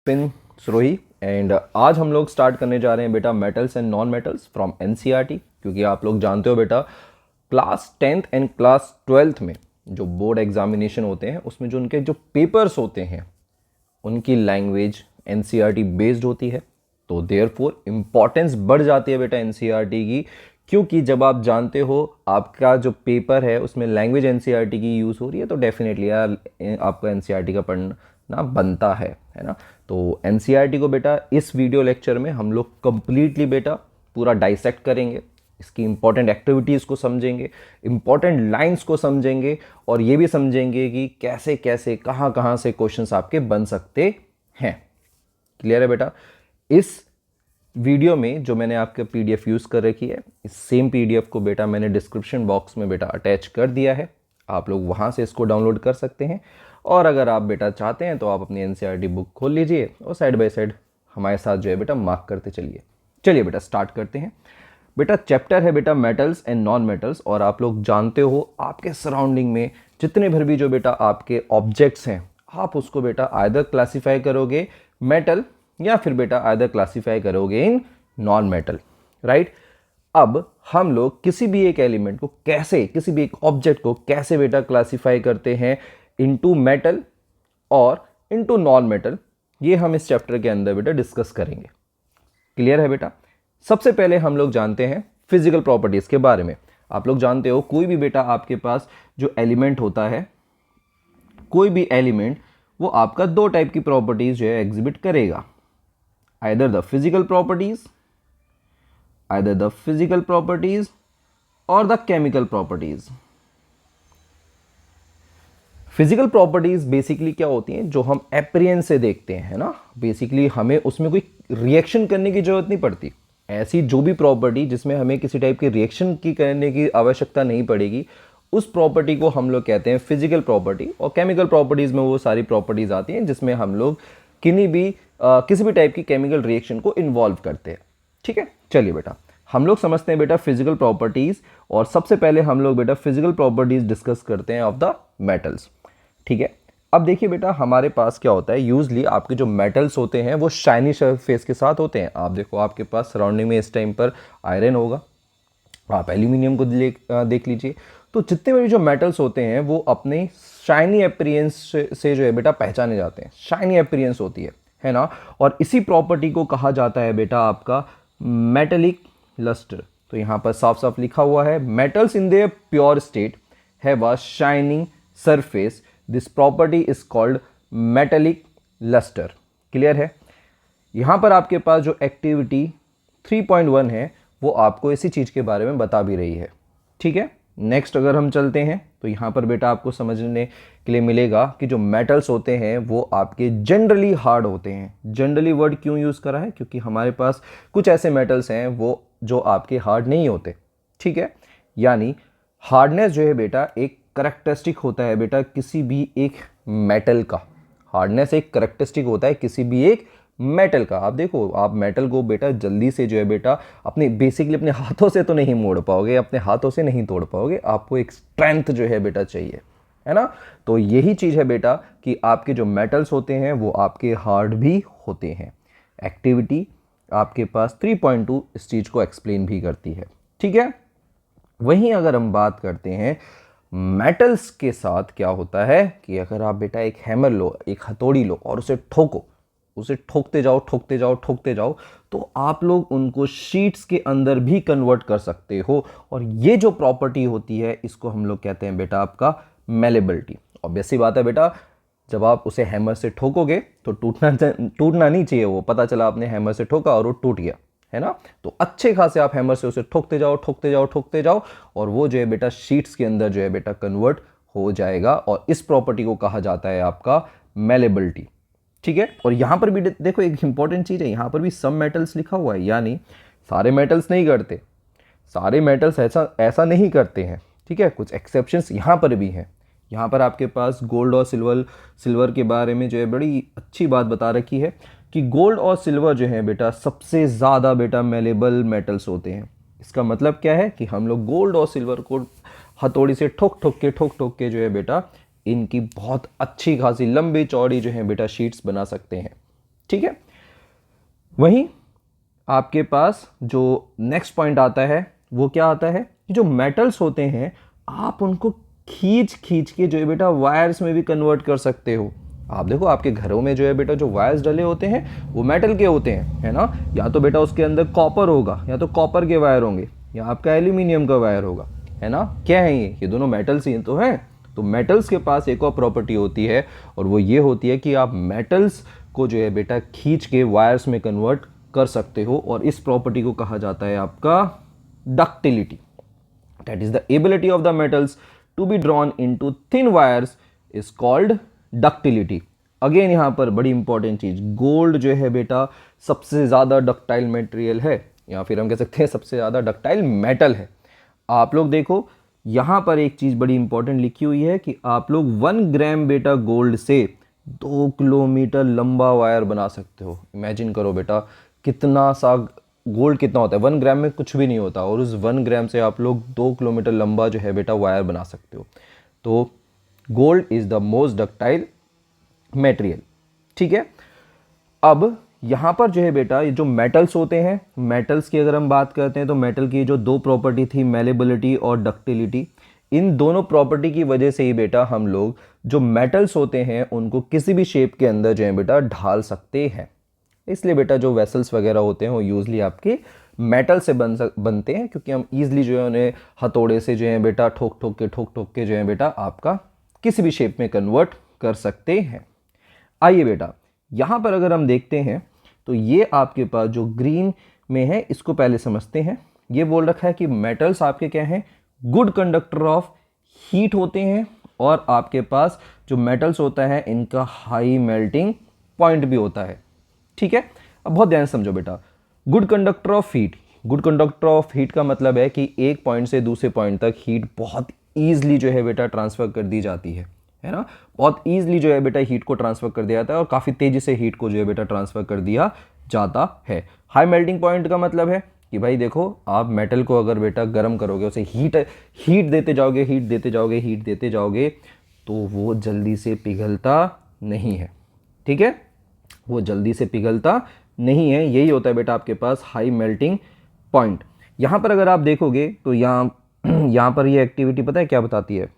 Pin सुरोही and आज हम लोग स्टार्ट करने जा रहे हैं बेटा metals and non metals from NCERT. क्योंकि आप लोग जानते हो बेटा class 10th and class 12th में जो बोर्ड एग्जामिनेशन होते हैं उसमें जो उनके जो पेपर्स होते हैं उनकी लैंग्वेज एनसीईआरटी बेस्ड होती है। तो देयरफॉर इम्पॉर्टेंस बढ़ जाती है बेटा एनसीईआरटी की, क्योंकि जब आप जानते हो आपका जो पेपर है उसमें लैंग्वेज एनसीईआरटी की यूज़ हो रही है तो डेफिनेटली यार आपका एनसीईआरटी का पढ़ना बनता है ना। तो एनसीईआरटी को बेटा इस वीडियो लेक्चर में हम लोग कंप्लीटली बेटा पूरा डाइसेक्ट करेंगे, इसकी इंपॉर्टेंट एक्टिविटीज़ को समझेंगे, इंपॉर्टेंट लाइंस को समझेंगे और ये भी समझेंगे कि कैसे कैसे कहाँ कहाँ से क्वेश्चंस आपके बन सकते हैं। क्लियर है बेटा? इस वीडियो में जो मैंने आपके पीडीएफ यूज़ कर रखी है इस सेम पीडीएफ को बेटा मैंने डिस्क्रिप्शन बॉक्स में बेटा अटैच कर दिया है, आप लोग वहाँ से इसको डाउनलोड कर सकते हैं। और अगर आप बेटा चाहते हैं तो आप अपनी एनसीईआरटी बुक खोल लीजिए और साइड बाय साइड हमारे साथ जो है बेटा मार्क करते चलिए। चलिए बेटा स्टार्ट करते हैं। बेटा चैप्टर है बेटा मेटल्स एंड नॉन मेटल्स, और आप लोग जानते हो आपके सराउंडिंग में जितने भर भी जो बेटा आपके ऑब्जेक्ट्स हैं आप उसको बेटा आइदर क्लासीफाई करोगे मेटल या फिर बेटा आइदर क्लासीफाई करोगे इन नॉन मेटल, राइट। अब हम लोग किसी भी एक एलिमेंट को कैसे, किसी भी एक ऑब्जेक्ट को कैसे बेटा क्लासीफाई करते हैं इनटू मेटल और इनटू नॉन मेटल, ये हम इस चैप्टर के अंदर बेटा डिस्कस करेंगे। क्लियर है बेटा? सबसे पहले हम लोग जानते हैं फिजिकल प्रॉपर्टीज के बारे में। आप लोग जानते हो कोई भी बेटा आपके पास जो एलिमेंट होता है, कोई भी एलिमेंट वो आपका दो टाइप की प्रॉपर्टीज जो है एग्जिबिट करेगा, आइदर द फिजिकल प्रॉपर्टीज और the chemical properties. Physical properties basically क्या होती हैं, जो हम अपीयरेंस से देखते हैं, है ना। बेसिकली हमें उसमें कोई रिएक्शन करने की जरूरत नहीं पड़ती। ऐसी जो भी प्रॉपर्टी जिसमें हमें किसी टाइप की रिएक्शन की करने की आवश्यकता नहीं पड़ेगी उस प्रॉपर्टी को हम लोग कहते हैं फिजिकल प्रॉपर्टी। और केमिकल प्रॉपर्टीज में वो सारी प्रॉपर्टीज आती हैं जिसमें हम लोग किसी भी टाइप की केमिकल रिएक्शन को इन्वॉल्व करते हैं। ठीक है, चलिए बेटा हम लोग समझते हैं बेटा फिजिकल प्रॉपर्टीज, और सबसे पहले हम लोग बेटा फिजिकल प्रॉपर्टीज डिस्कस करते हैं ऑफ द मेटल्स। ठीक है, अब देखिए बेटा हमारे पास क्या होता है, यूजली आपके जो मेटल्स होते हैं वो शाइनी सरफेस के साथ होते हैं। आप देखो आपके पास सराउंडिंग में इस टाइम पर आयरन होगा, आप एल्यूमिनियम को देख लीजिए। तो जितने भी जो मेटल्स होते हैं वो अपने शाइनी अपीयरेंस से जो है बेटा पहचाने जाते हैं, शाइनी अपीयरेंस होती है ना। और इसी प्रॉपर्टी को कहा जाता है बेटा आपका मेटेलिक लस्टर। तो यहाँ पर साफ साफ लिखा हुआ है metals in their pure state have a shining surface, this property is called metallic lustre. Clear है? यहां पर आपके पास जो एक्टिविटी 3.1 है वो आपको इसी चीज के बारे में बता भी रही है। ठीक है, नेक्स्ट अगर हम चलते हैं तो यहां पर बेटा आपको समझने के लिए मिलेगा कि जो मेटल्स होते हैं वो आपके जनरली हार्ड होते हैं। जनरली वर्ड क्यों यूज करा है, क्योंकि हमारे पास कुछ ऐसे मेटल्स हैं वो जो आपके हार्ड नहीं होते। ठीक है, यानी हार्डनेस जो है बेटा एक करेक्टरिस्टिक होता है बेटा किसी भी एक मेटल का। हार्डनेस एक करेक्टरिस्टिक होता है किसी भी एक मेटल का। आप देखो आप मेटल को बेटा जल्दी से जो है बेटा बेसिकली अपने हाथों से तो नहीं मोड़ पाओगे, अपने हाथों से नहीं तोड़ पाओगे, आपको एक स्ट्रेंथ जो है बेटा चाहिए, है ना। तो यही चीज है बेटा कि आपके जो मेटल्स होते हैं वो आपके हार्ड भी होते हैं। एक्टिविटी आपके पास 3.2 इस चीज को एक्सप्लेन भी करती है। ठीक है, वहीं अगर हम बात करते हैं मेटल्स के साथ क्या होता है कि अगर आप बेटा एक हैमर लो, एक हथौड़ी लो और उसे ठोको, उसे ठोकते जाओ तो आप लोग उनको शीट्स के अंदर भी कन्वर्ट कर सकते हो। और ये जो प्रॉपर्टी होती है इसको हम लोग कहते हैं बेटा आपका मेलेबिलिटी। ऑब्वियस सी बात है बेटा जब आप उसे हैमर से ठोकोगे तो टूटना नहीं चाहिए। वो पता चला आपने हैमर से ठोका और वो टूट गया, है ना। तो अच्छे खासे आप हैमर से उसे ठोकते जाओ और वो जो है बेटा शीट्स के अंदर जो है बेटा कन्वर्ट हो जाएगा। और इस प्रॉपर्टी को कहा जाता है आपका मेलेबिलिटी। ठीक है, और यहां पर भी देखो एक इंपॉर्टेंट चीज है, यहां पर भी सम मेटल्स लिखा हुआ है, यानी सारे मेटल्स नहीं करते, सारे मेटल्स ऐसा नहीं करते हैं। ठीक है, कुछ एक्सेप्शंस यहां पर भी हैं। यहाँ पर आपके पास गोल्ड और सिल्वर के बारे में जो है बड़ी अच्छी बात बता रखी है कि गोल्ड और सिल्वर जो है बेटा सबसे ज़्यादा बेटा मेलेबल मेटल्स होते हैं। इसका मतलब क्या है कि हम लोग गोल्ड और सिल्वर को हथौड़ी से ठोक ठोक के जो है बेटा इनकी बहुत अच्छी खासी लंबी चौड़ी जो है बेटा शीट्स बना सकते हैं। ठीक है। वहीं आपके पास जो नेक्स्ट पॉइंट आता है वो क्या आता है कि जो मेटल्स होते हैं आप उनको खींच खींच के जो है बेटा वायर्स में भी कन्वर्ट कर सकते हो। आप देखो आपके घरों में जो है बेटा जो वायर्स डले होते हैं वो मेटल के होते हैं, है ना। या तो बेटा उसके अंदर कॉपर होगा, या तो कॉपर के वायर होंगे, या आपका एल्यूमिनियम का वायर होगा, है ना। क्या है ये दोनों मेटल्स ही तो हैं। तो मेटल्स के पास एक और प्रॉपर्टी होती है और वो ये होती है कि आप मेटल्स को जो है बेटा खींच के वायर्स में कन्वर्ट कर सकते हो, और इस प्रॉपर्टी को कहा जाता है आपका ductility. That is the ability of the metals to be drawn into thin wires is called ductility. Again यहां पर बड़ी इंपॉर्टेंट चीज, गोल्ड जो है बेटा सबसे ज्यादा डक्टाइल मटेरियल है, या फिर हम कह सकते हैं सबसे ज्यादा डक्टाइल मेटल है। आप लोग देखो यहां पर एक चीज बड़ी इंपॉर्टेंट लिखी हुई है कि आप लोग 1 ग्राम बेटा गोल्ड से 2 किलोमीटर लंबा वायर बना सकते हो। इमेजिन करो बेटा कितना सा गोल्ड कितना होता है, 1 ग्राम में कुछ भी नहीं होता, और उस 1 ग्राम से आप लोग 2 किलोमीटर लंबा जो है बेटा वायर बना सकते हो। तो gold is the most ductile material, ठीक है। अब यहां पर जो है बेटा ये जो मेटल्स होते हैं, मेटल्स की अगर हम बात करते हैं तो मेटल की जो दो प्रॉपर्टी थी, मेलेबिलिटी और डक्टिलिटी, इन दोनों प्रॉपर्टी की वजह से ही बेटा हम लोग जो मेटल्स होते हैं उनको किसी भी शेप के अंदर जो है बेटा ढाल सकते हैं। इसलिए बेटा जो वेसल्स वगैरह होते हैं वो यूजली आपके मेटल से बनते हैं, क्योंकि हम ईजिली जो है उन्हें हथौड़े से जो है बेटा ठोक ठोक के जो है बेटा आपका किसी भी शेप में कन्वर्ट कर सकते हैं। आइए बेटा यहां पर अगर हम देखते हैं तो ये आपके पास जो ग्रीन में है इसको पहले समझते हैं। ये बोल रखा है कि मेटल्स आपके क्या हैं, गुड कंडक्टर ऑफ हीट होते हैं, और आपके पास जो मेटल्स होता है इनका हाई मेल्टिंग पॉइंट भी होता है, ठीक है। अब बहुत ध्यान समझो बेटा, good conductor of heat, good conductor of heat का मतलब है कि एक पॉइंट से दूसरे पॉइंट तक हीट बहुत ईजिली जो है बेटा ट्रांसफर कर दी जाती है ना। बहुत ईजिली जो है बेटा हीट को ट्रांसफर कर दिया जाता है, और काफ़ी तेजी से हीट को जो है बेटा ट्रांसफर कर दिया जाता है। हाई मेल्टिंग पॉइंट का मतलब है कि भाई देखो आप मेटल को अगर बेटा गर्म करोगे, उसे हीट देते जाओगे, हीट देते जाओगे, हीट देते जाओगे, तो वो जल्दी से पिघलता नहीं है, ठीक है। वो जल्दी से पिघलता नहीं है, यही होता है बेटा आपके पास हाई मेल्टिंग पॉइंट। यहां पर अगर आप देखोगे तो यहाँ पर ये एक्टिविटी पता है क्या बताती है,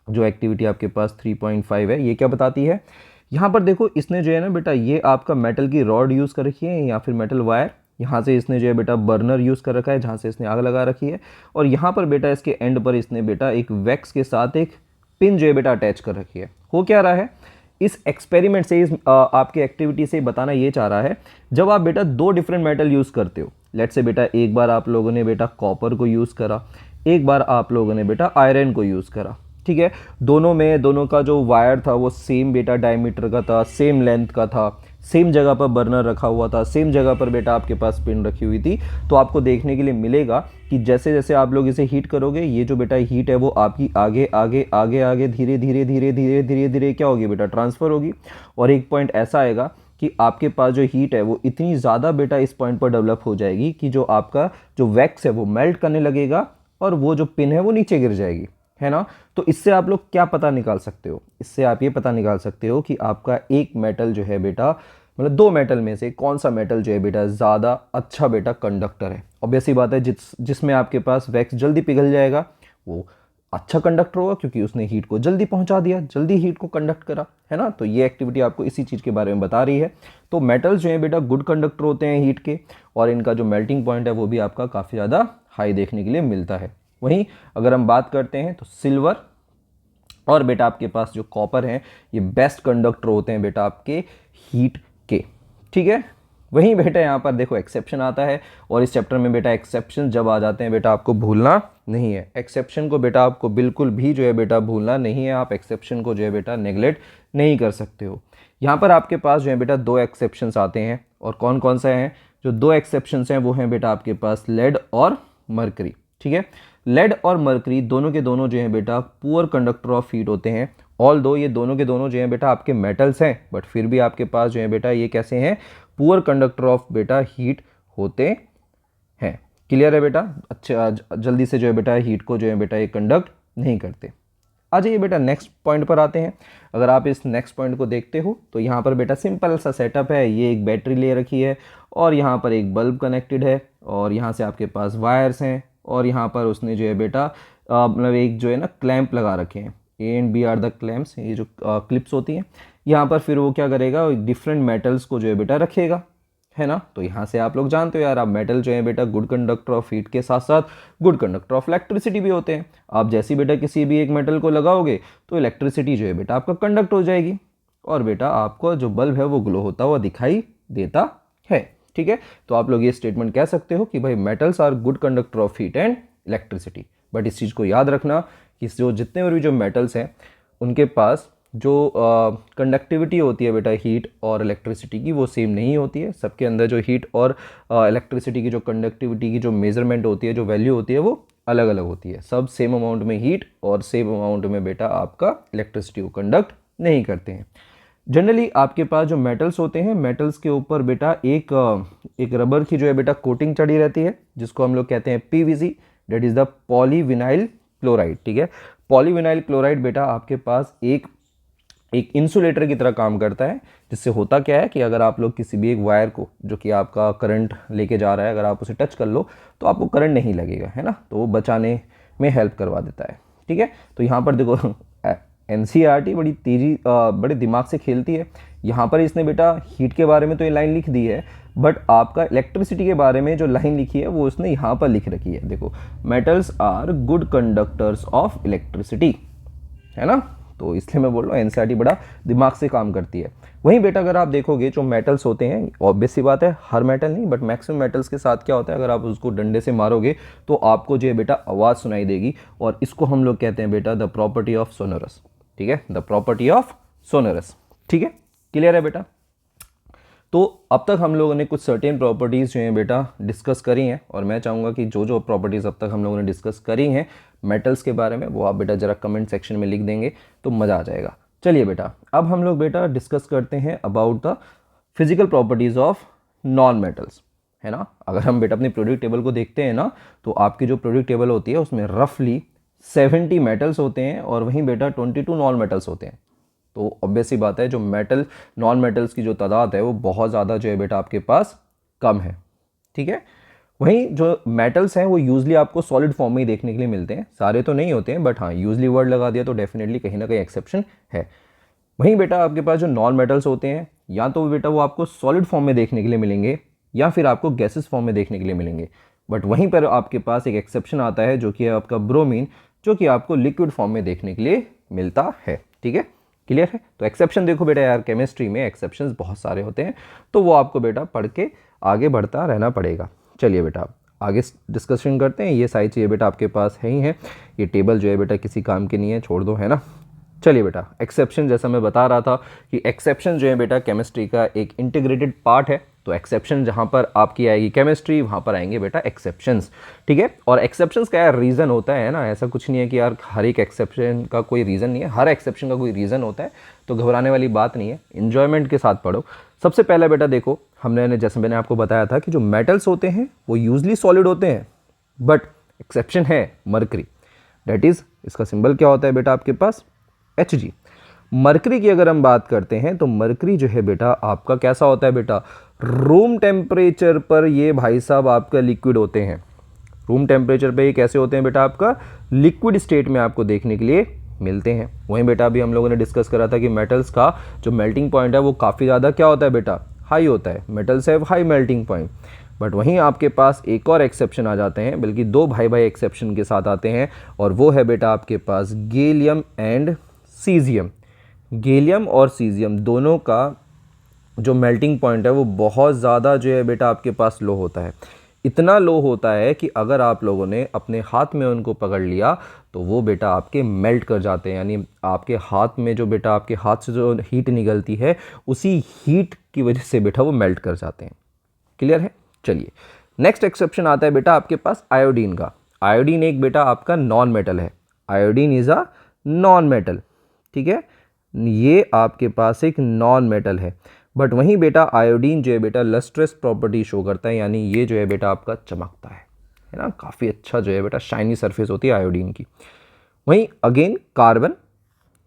जो एक्टिविटी आपके पास 3.5 है ये क्या बताती है। यहाँ पर देखो इसने जो है ना बेटा ये आपका मेटल की रॉड यूज़ कर रखी है, या फिर मेटल वायर, यहाँ से इसने जो है बेटा बर्नर यूज़ कर रखा है जहाँ से इसने आग लगा रखी है, और यहाँ पर बेटा इसके एंड पर इसने बेटा एक वैक्स के साथ एक पिन जो है बेटा अटैच कर रखी है। हो क्या रहा है, इस एक्सपेरिमेंट से, इस आपकी एक्टिविटी से बताना ये चाह रहा है, जब आप बेटा दो डिफरेंट मेटल यूज़ करते हो, लेट से बेटा एक बार आप लोगों ने बेटा कॉपर को यूज़ करा, एक बार आप लोगों ने बेटा आयरन को यूज़ करा, ठीक है। दोनों का जो वायर था वो सेम बेटा डायमीटर का था, सेम लेंथ का था, सेम जगह पर बर्नर रखा हुआ था, सेम जगह पर बेटा आपके पास पिन रखी हुई थी। तो आपको देखने के लिए मिलेगा कि जैसे जैसे आप लोग इसे हीट करोगे, ये जो बेटा हीट है वो आपकी आगे आगे आगे आगे धीरे धीरे धीरे धीरे धीरे धीरे क्या होगी बेटा ट्रांसफ़र होगी, और एक पॉइंट ऐसा आएगा कि आपके पास जो हीट है वो इतनी ज़्यादा बेटा इस पॉइंट पर डेवलप हो जाएगी कि जो आपका जो वैक्स है वो मेल्ट करने लगेगा, और वो जो पिन है वो नीचे गिर जाएगी, है ना। तो इससे आप लोग क्या पता निकाल सकते हो, इससे आप ये पता निकाल सकते हो कि आपका एक मेटल जो है बेटा, मतलब दो मेटल में से कौन सा मेटल जो है बेटा ज़्यादा अच्छा बेटा कंडक्टर है। ऑब्वियसली बात है जिसमें आपके पास वैक्स जल्दी पिघल जाएगा वो अच्छा कंडक्टर होगा, क्योंकि उसने हीट को जल्दी पहुंचा दिया, जल्दी हीट को कंडक्ट करा, है ना। तो ये एक्टिविटी आपको इसी चीज़ के बारे में बता रही है। तो मेटल्स जो है बेटा गुड कंडक्टर होते हैं हीट के, और इनका जो मेल्टिंग पॉइंट है वो भी आपका काफ़ी ज़्यादा हाई देखने के लिए मिलता है। वहीं अगर हम बात करते हैं तो सिल्वर और बेटा आपके पास जो कॉपर है ये बेस्ट कंडक्टर होते हैं बेटा आपके हीट के, ठीक है। वहीं बेटा यहाँ पर देखो एक्सेप्शन आता है, और इस चैप्टर में बेटा एक्सेप्शन जब आ जाते हैं बेटा आपको भूलना नहीं है, एक्सेप्शन को बेटा आपको बिल्कुल भी जो है बेटा भूलना नहीं है, आप एक्सेप्शन को जो है बेटा नेग्लेक्ट नहीं कर सकते हो। यहाँ पर आपके पास जो है बेटा दो एक्सेप्शंस आते हैं, और कौन कौन सा हैं जो दो एक्सेप्शंस हैं, वो हैं बेटा आपके पास लेड और मरकरी, ठीक है। लेड और मरकरी दोनों के दोनों जो है बेटा पुअर कंडक्टर ऑफ हीट होते हैं। ऑल दो ये दोनों के दोनों जो है बेटा आपके मेटल्स हैं, बट फिर भी आपके पास जो है बेटा ये कैसे हैं, पुअर कंडक्टर ऑफ बेटा हीट होते हैं। क्लियर है बेटा, अच्छा जल्दी से जो है बेटा हीट को जो है बेटा ये कंडक्ट नहीं करते। आ जाइए बेटा नेक्स्ट पॉइंट पर आते हैं। अगर आप इस नेक्स्ट पॉइंट को देखते हो तो यहाँ पर बेटा सिंपल सा सेटअप है। ये एक बैटरी ले रखी है और यहाँ पर एक बल्ब कनेक्टेड है और यहाँ से आपके पास वायर्स हैं और यहाँ पर उसने जो है बेटा मतलब एक जो है ना क्लैंप लगा रखे हैं। A and B are the clamps, ये जो क्लिप्स होती हैं। यहाँ पर फिर वो क्या करेगा, डिफरेंट मेटल्स को जो है बेटा रखेगा, है ना। तो यहाँ से आप लोग जानते हो यार, आप मेटल जो है बेटा गुड कंडक्टर ऑफ हीट के साथ साथ गुड कंडक्टर ऑफ इलेक्ट्रिसिटी भी होते हैं। आप जैसी बेटा किसी भी एक मेटल को लगाओगे तो इलेक्ट्रिसिटी जो है बेटा आपका कंडक्ट हो जाएगी और बेटा आपको जो बल्ब है वो ग्लो होता हुआ दिखाई देता है। ठीक है, तो आप लोग ये स्टेटमेंट कह सकते हो कि भाई metals are good conductor of heat and electricity. But इस चीज़ को याद रखना कि जो जितने भी जो मेटल्स हैं उनके पास जो कंडक्टिविटी होती है बेटा हीट और इलेक्ट्रिसिटी की वो सेम नहीं होती है। सबके अंदर जो हीट और इलेक्ट्रिसिटी की जो कंडक्टिविटी की जो मेजरमेंट होती है, जो वैल्यू होती है, वो अलग अलग होती है। सब सेम अमाउंट में हीट और सेम अमाउंट में बेटा आपका इलेक्ट्रिसिटी को कंडक्ट नहीं करते हैं। जनरली आपके पास जो मेटल्स होते हैं, मेटल्स के ऊपर बेटा एक रबर की जो है बेटा कोटिंग चढ़ी रहती है, जिसको हम लोग कहते हैं PVC, that is the polyvinyl chloride. ठीक है, पॉलीविनाइल क्लोराइड बेटा आपके पास एक इंसुलेटर की तरह काम करता है। जिससे होता क्या है कि अगर आप लोग किसी भी एक वायर को, जो कि आपका करंट लेके जा रहा है, अगर आप उसे टच कर लो तो आपको करंट नहीं लगेगा, है ना, तो वो बचाने में हेल्प करवा देता है। ठीक है, तो यहाँ पर देखो एनसीईआरटी बड़ी तेजी बड़े दिमाग से खेलती है। यहाँ पर इसने बेटा हीट के बारे में तो ये लाइन लिख दी है, बट आपका इलेक्ट्रिसिटी के बारे में जो लाइन लिखी है वो उसने यहाँ पर लिख रखी है। देखो, metals are good conductors of electricity, है ना। तो इसलिए मैं बोल रहा हूँ एनसीईआरटी बड़ा दिमाग से काम करती है। वहीं बेटा अगर आप देखोगे जो मेटल्स होते हैं, ऑब्वियस सी बात है हर मेटल नहीं बट मैक्सिमम मेटल्स के साथ क्या होता है, अगर आप उसको डंडे से मारोगे तो आपको जो है बेटा आवाज़ सुनाई देगी और इसको हम लोग कहते हैं बेटा द प्रॉपर्टी ऑफ सोनोरस। ठीक है, द प्रॉपर्टी ऑफ सोनोरस। ठीक है, क्लियर है बेटा। तो अब तक हम लोगों ने कुछ सर्टेन प्रॉपर्टीज़ जो हैं बेटा डिस्कस करी हैं और मैं चाहूँगा कि जो जो प्रॉपर्टीज़ अब तक हम लोगों ने डिस्कस करी हैं मेटल्स के बारे में वो आप बेटा ज़रा कमेंट सेक्शन में लिख देंगे तो मज़ा आ जाएगा। चलिए बेटा, अब हम लोग बेटा डिस्कस करते हैं about the physical properties of non metals, है ना। अगर हम बेटा अपनी प्रोडक्ट टेबल को देखते हैं ना, तो आपकी जो प्रोडक्ट टेबल होती है उसमें रफली 70 मेटल्स होते हैं और वहीं बेटा 22 नॉन मेटल्स होते हैं। तो ऑब्वियस सी बात है जो मेटल नॉन मेटल्स की जो तादाद है वो बहुत ज़्यादा जो है बेटा आपके पास कम है। ठीक है, वहीं जो मेटल्स हैं वो यूजली आपको सॉलिड फॉर्म में ही देखने के लिए मिलते हैं। सारे तो नहीं होते हैं बट हाँ, यूजली वर्ड लगा दिया तो डेफिनेटली कहीं ना कहीं एक्सेप्शन है। वहीं बेटा आपके पास जो नॉन मेटल्स होते हैं या तो बेटा वो आपको सॉलिड फॉर्म में देखने के लिए मिलेंगे या फिर आपको गैसेस फॉर्म में देखने के लिए मिलेंगे। बट वहीं पर आपके पास एक एक्सेप्शन आता है जो कि है आपका ब्रोमीन, जो कि आपको लिक्विड फॉर्म में देखने के लिए मिलता है। ठीक है, क्लियर है। तो एक्सेप्शन देखो बेटा यार, केमिस्ट्री में एक्सेप्शंस बहुत सारे होते हैं तो वो आपको बेटा पढ़ के आगे बढ़ता रहना पड़ेगा। चलिए बेटा आगे डिस्कशन करते हैं। ये सारी चीज़ें बेटा आपके पास है ही है, ये टेबल जो है बेटा किसी काम की नहीं है, छोड़ दो, है ना। चलिए बेटा, एक्सेप्शन जैसा मैं बता रहा था कि एक्सेप्शन जो है बेटा केमिस्ट्री का एक इंटीग्रेटेड पार्ट है। तो एक्सेप्शन जहाँ पर आपकी आएगी केमिस्ट्री, वहाँ पर आएंगे बेटा एक्सेप्शंस। ठीक है, और एक्सेप्शंस का यार रीज़न होता है ना, ऐसा कुछ नहीं है कि यार हर एक एक्सेप्शन का कोई रीज़न नहीं है, हर एक्सेप्शन का कोई रीज़न होता है। तो घबराने वाली बात नहीं है, इन्जॉयमेंट के साथ पढ़ो। सबसे पहले बेटा देखो, हमने जैसे मैंने आपको बताया था कि जो मेटल्स होते हैं वो यूजली सॉलिड होते हैं, बट एक्सेप्शन है मरकरी, डेट इज़ इसका सिंबल क्या होता है बेटा आपके पास Hg। मरकरी की अगर हम बात करते हैं तो मरकरी जो है बेटा आपका कैसा होता है बेटा, रूम टेम्परेचर पर ये भाई साहब आपका लिक्विड होते हैं। रूम टेम्परेचर पे ये कैसे होते हैं बेटा, आपका लिक्विड स्टेट में आपको देखने के लिए मिलते हैं। वहीं बेटा अभी हम लोगों ने डिस्कस करा था कि मेटल्स का जो मेल्टिंग पॉइंट है वो काफ़ी ज़्यादा क्या होता है बेटा, हाई होता है। Metals have high melting point. But वहीं आपके पास एक और एक्सेप्शन आ जाते हैं, बल्कि दो भाई भाई एक्सेप्शन के साथ आते हैं, और वो है बेटा आपके पास गैलियम एंड सीजियम। गैलियम और सीजियम दोनों का जो मेल्टिंग पॉइंट है वो बहुत ज़्यादा जो है बेटा आपके पास लो होता है। इतना लो होता है कि अगर आप लोगों ने अपने हाथ में उनको पकड़ लिया तो वो बेटा आपके मेल्ट कर जाते हैं। यानी आपके हाथ में जो बेटा आपके हाथ से जो हीट निकलती है उसी हीट की वजह से बेटा वो मेल्ट कर जाते हैं। क्लियर है। चलिए नेक्स्ट एक्सेप्शन आता है बेटा आपके पास आयोडीन का। आयोडीन एक बेटा आपका नॉन मेटल है। Iodine is a non metal. ठीक है, ये आपके पास एक नॉन मेटल है। बट वहीं बेटा आयोडीन जो है बेटा लस्ट्रस प्रॉपर्टी शो करता है, यानी ये जो है बेटा आपका चमकता है ना, काफ़ी अच्छा जो है बेटा शाइनी सरफेस होती है आयोडीन की। वहीं अगेन कार्बन